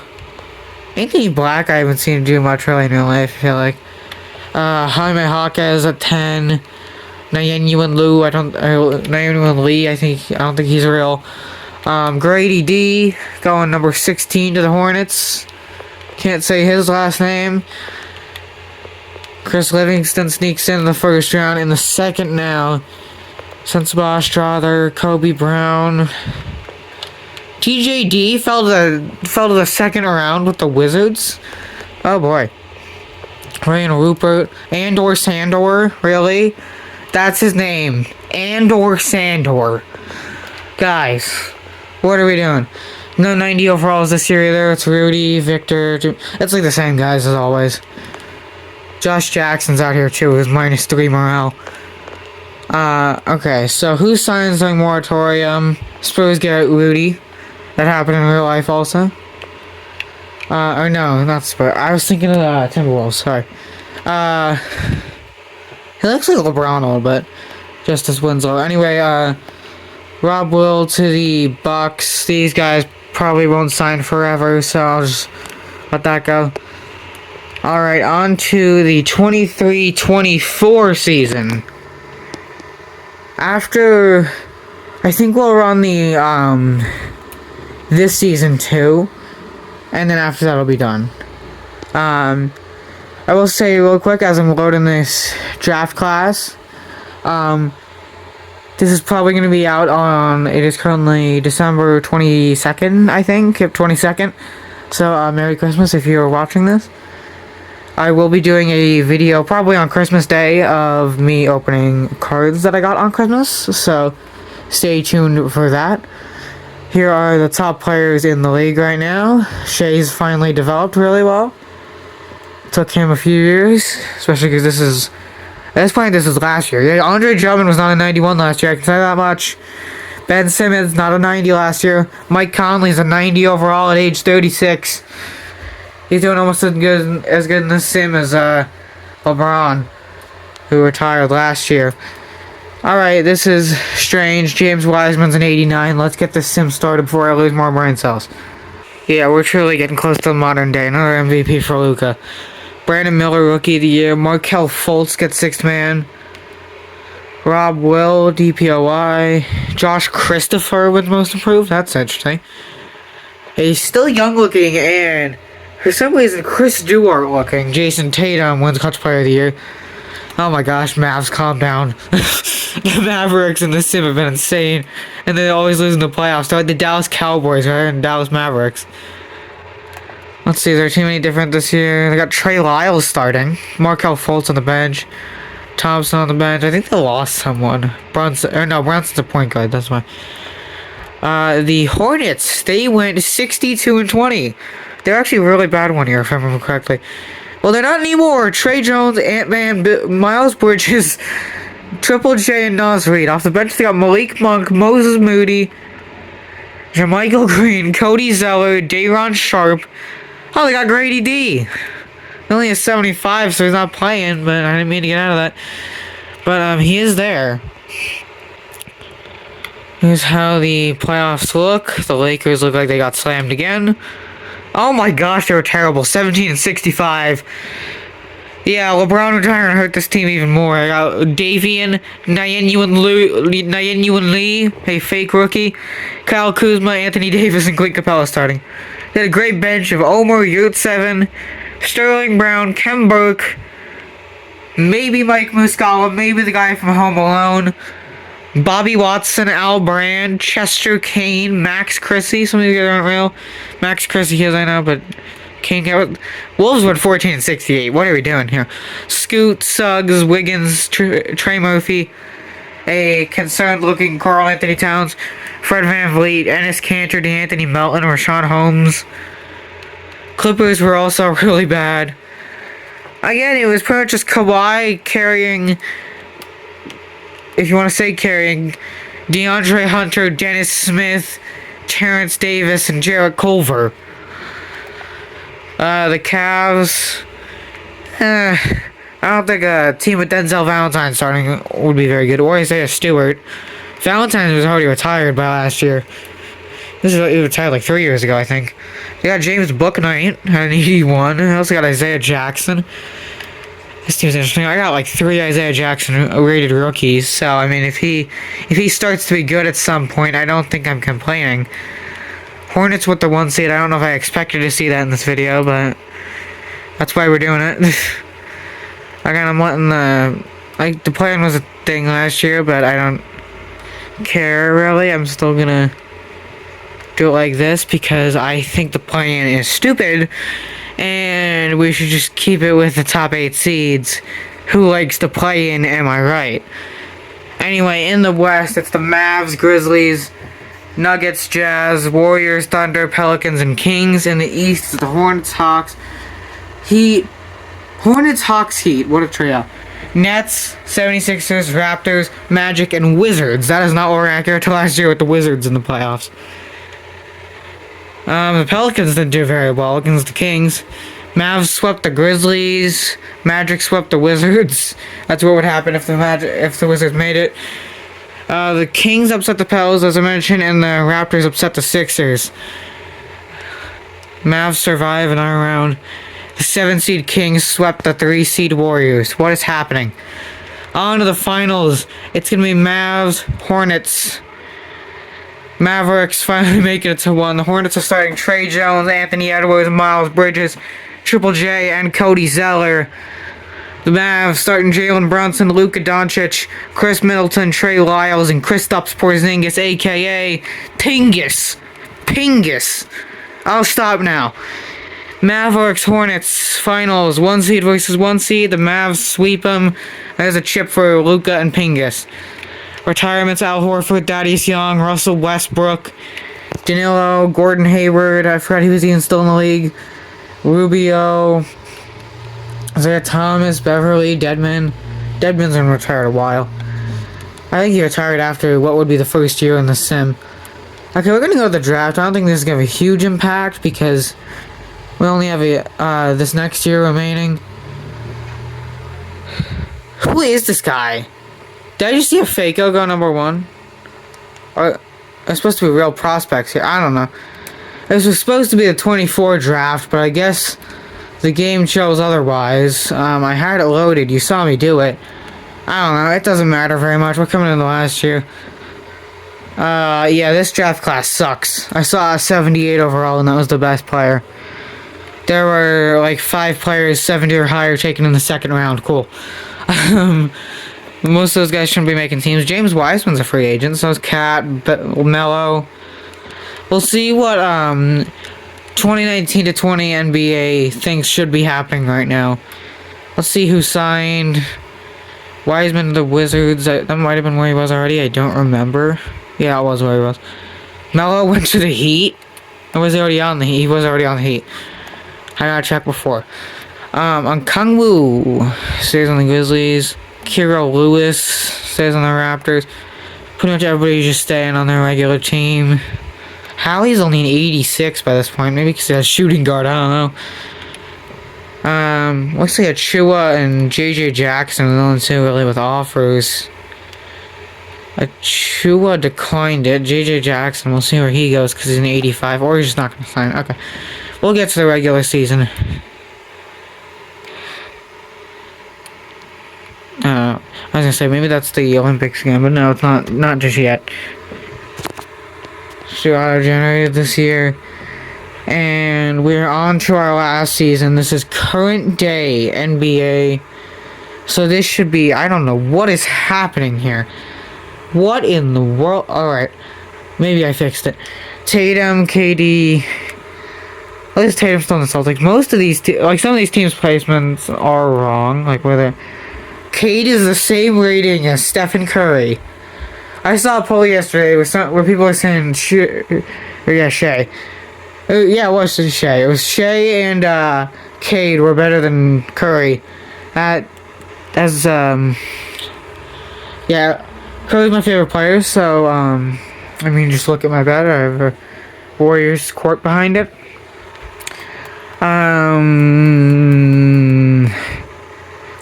Anthony Black, I haven't seen him do much really in real life, I feel like. Jaime Jaquez at 10. Nayanyuan Liu, Nayanyuan Lee, I don't think he's real. Grady D, going number 16 to the Hornets. Can't say his last name. Chris Livingston sneaks in the first round. In the second now, Sensabaugh, Strother, Kobe Brown, TJD fell to the second round with the Wizards. Oh boy. Ryan Rupert. Andor Sandor. Really? That's his name. Andor Sandor. Guys, what are we doing? No 90 overalls this year either. It's Rudy, Victor. It's like the same guys as always. Josh Jackson's out here too with -3 morale. Okay, so who signs the moratorium? Spurs get Rudy. That happened in real life also. Or no, not Spurs. I was thinking of Timberwolves, sorry. He looks like LeBron a little bit. Justice Winslow. Anyway, Rob Will to the Bucks. These guys probably won't sign forever, so I'll just let that go. Alright, on to the 23-24 season. After, I think we'll run the, this season too, and then after that it'll be done. I will say real quick as I'm loading this draft class, this is probably going to be out on, it is currently December 22nd, I think, 22nd, so Merry Christmas if you're watching this. I will be doing a video probably on Christmas Day of me opening cards that I got on Christmas, so stay tuned for that. Here are the top players in the league right now. Shea's finally developed really well. Took him a few years, especially because this is, at this point this was last year. Yeah, Andre Drummond was not a 91 last year, I can say that much. Ben Simmons, not a 90 last year. Mike Conley's a 90 overall at age 36. He's doing almost as good in the sim as LeBron, who retired last year. Alright, this is strange. James Wiseman's an 89. Let's get this sim started before I lose more brain cells. Yeah, we're truly getting close to the modern day. Another MVP for Luka. Brandon Miller, Rookie of the Year. Markelle Fultz gets 6th man. Rob Will, DPOY. Josh Christopher wins Most Improved. That's interesting. He's still young looking, and for some reason, Chris Duarte looking. Jason Tatum wins Clutch Player of the Year. Oh my gosh, Mavs, calm down. The Mavericks in the sim have been insane. And they always lose in the playoffs. They're like the Dallas Cowboys, right? And Dallas Mavericks. Let's see, there too many different this year. They got Trey Lyles starting. Markelle Fultz on the bench. Thompson on the bench. I think they lost someone. Brunson's a point guard, that's why. The Hornets, they went 62-20. They're actually really bad one year, if I remember correctly. Well, they're not anymore. Trey Jones, Ant-Man, Miles Bridges, Triple J, and Nas Reed. Off the bench, they got Malik Monk, Moses Moody, Jermichael Green, Cody Zeller, Day'Ron Sharp. Oh, they got Grady D. He only has 75, so he's not playing, but I didn't mean to get out of that. But, he is there. Here's how the playoffs look. The Lakers look like they got slammed again. Oh my gosh, they were terrible. 17-65. Yeah, LeBron retiring hurt this team even more. I got Davian, Nyenuen Lee, a fake rookie, Kyle Kuzma, Anthony Davis, and Clint Capella starting. They had a great bench of Omer Yurtseven, Sterling Brown, Kem Burke, maybe Mike Muscala, maybe the guy from Home Alone, Bobby Watson, Al Brand, Chester Kane, Max Chrissy. Some of you guys aren't real. Max Chrissy is, I know, but Kane can't. Wolves went 14-68. What are we doing here? Scoot, Suggs, Wiggins, Trey Murphy, a concerned-looking Karl Anthony Towns, Fred VanVleet, Enes Kanter, DeAnthony Melton, Rashawn Holmes. Clippers were also really bad. Again, it was pretty much just Kawhi carrying, if you want to say carrying, DeAndre Hunter, Dennis Smith, Terrence Davis, and Jarrett Culver. The Cavs, I don't think a team with Denzel Valentine starting would be very good. Or Isaiah Stewart. Valentine was already retired by last year. He retired like 3 years ago, I think. They got James Bouknight at an 81. I also got Isaiah Jackson. This team's interesting. I got like 3 Isaiah Jackson rated rookies. So I mean, if he starts to be good at some point, I don't think I'm complaining. Hornets with the 1 seed. I don't know if I expected to see that in this video, but that's why we're doing it. Again, I'm letting the plan was a thing last year, but I don't care really. I'm still gonna do it like this because I think the plan is stupid, and we should just keep it with the top 8 seeds. Who likes to play in? Am I right? Anyway, in the West, it's the Mavs, Grizzlies, Nuggets, Jazz, Warriors, Thunder, Pelicans, and Kings. In the East, it's the Hornets, Hawks, Heat. Hornets, Hawks, Heat. What a trio. Nets, 76ers, Raptors, Magic, and Wizards. That is not what we're accurate to last year with the Wizards in the playoffs. The Pelicans didn't do very well against the Kings. Mavs swept the Grizzlies. Magic swept the Wizards. That's what would happen if the Wizards made it. The Kings upset the Pels, as I mentioned, and the Raptors upset the Sixers. Mavs survive another round. The 7-seed Kings swept the 3-seed Warriors. What is happening? On to the finals. It's going to be Mavs, Hornets. Mavericks finally making it to 1. The Hornets are starting Trey Jones, Anthony Edwards, Miles Bridges, Triple J, and Cody Zeller. The Mavs starting Jalen Brunson, Luka Doncic, Chris Middleton, Trey Lyles, and Kristaps Porzingis, a.k.a. Pingus. I'll stop now. Mavericks, Hornets, finals. 1 seed versus 1 seed. The Mavs sweep them. There's a chip for Luka and Pingus. Retirements: Al Horford, Thaddeus Young, Russell Westbrook, Danilo, Gordon Hayward. I forgot he was even still in the league. Rubio, Isaiah Thomas, Beverly, Deadman. Deadman's been retired a while. I think he retired after what would be the first year in the sim. Okay, we're gonna go to the draft. I don't think this is gonna have a huge impact because we only have this next year remaining. Who is this guy? Did I just see a Faco go number 1? Or it's supposed to be real prospects here. I don't know. This was supposed to be the 24 draft, but I guess the game chose otherwise. I had it loaded. You saw me do it. I don't know. It doesn't matter very much. We're coming in the last year. Yeah, this draft class sucks. I saw a 78 overall, and that was the best player. There were like 5 players 70 or higher taken in the second round. Cool. Most of those guys shouldn't be making teams. James Wiseman's a free agent. So is Cat, Melo. We'll see what 2019 to 20 NBA thinks should be happening right now. Let's see who signed. Wiseman to the Wizards. That might have been where he was already. I don't remember. Yeah, it was where he was. Melo went to the Heat. Or was he already on the Heat? He was already on the Heat. I gotta check before. Kangwoo stays on the Grizzlies. Kiro Lewis stays on the Raptors. Pretty much everybody's just staying on their regular team. Hallie's only an 86 by this point. Maybe because he has shooting guard. I don't know. Looks like Achua and JJ Jackson are the only two really with offers. Achua declined it. JJ Jackson, we'll see where he goes because he's an 85. Or he's just not going to sign. Okay. We'll get to the regular season. I was gonna say maybe that's the Olympics game, but no, it's not just yet. So auto-generated this year, and we're on to our last season. This is current day NBA, so this should be, I don't know what is happening here. What in the world? All right, maybe I fixed it. Tatum, KD. At least Tatum's still in the Celtics. Most of these, like some of these teams' placements are wrong. Like whether Cade is the same rating as Stephen Curry. I saw a poll yesterday where people were saying Shea. Yeah, it was Shea. It was Shea and Cade were better than Curry. Yeah, Curry's my favorite player. So I mean, just look at my bet. I have a Warriors court behind it.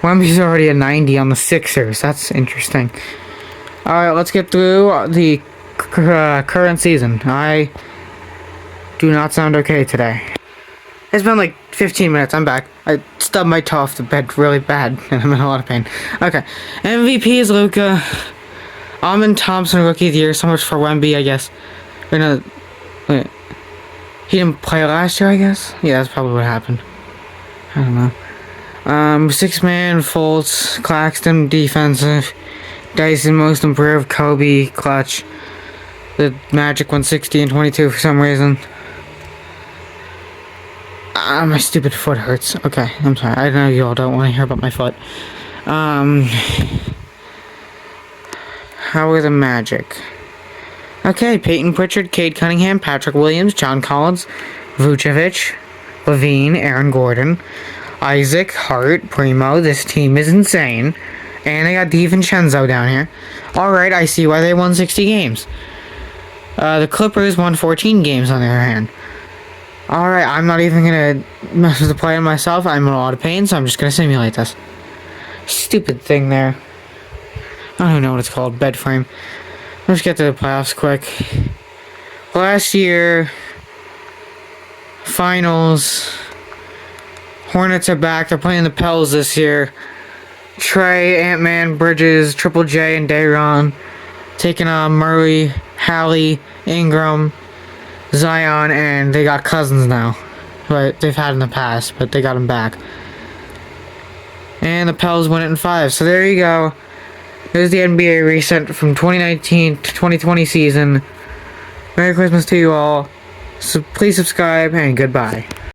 Wemby's already a 90 on the Sixers. That's interesting. Alright, let's get through the current season. I do not sound okay today. It's been like 15 minutes. I'm back. I stubbed my toe off the bed really bad, and I'm in a lot of pain. Okay. MVP is Luka. Amin Thompson, Rookie of the Year. So much for Wemby, I guess. Wait. He didn't play last year, I guess? Yeah, that's probably what happened. I don't know. 6-man, Fultz, Claxton, defensive. Dyson, most improved. Kobe, clutch. The Magic went 60 and 22 for some reason. My stupid foot hurts. Okay, I'm sorry. I know you all don't want to hear about my foot. How are the Magic? Okay, Peyton Pritchard, Cade Cunningham, Patrick Williams, John Collins, Vucevic, Levine, Aaron Gordon, Isaac, Hart, Primo. This team is insane. And they got DiVincenzo down here. Alright, I see why they won 60 games. The Clippers won 14 games on the other hand. Alright, I'm not even gonna mess with the play on myself. I'm in a lot of pain, so I'm just gonna simulate this. Stupid thing there. I don't even know what it's called. Bed frame. Let's get to the playoffs quick. Last year, finals. Hornets are back. They're playing the Pels this year. Trey, Ant-Man, Bridges, Triple J, and Dayron taking on Murray, Hallie, Ingram, Zion, and they got Cousins now. But they've had in the past, but they got him back. And the Pels win it in 5. So there you go. There's the NBA reset from 2019 to 2020 season. Merry Christmas to you all. So please subscribe and goodbye.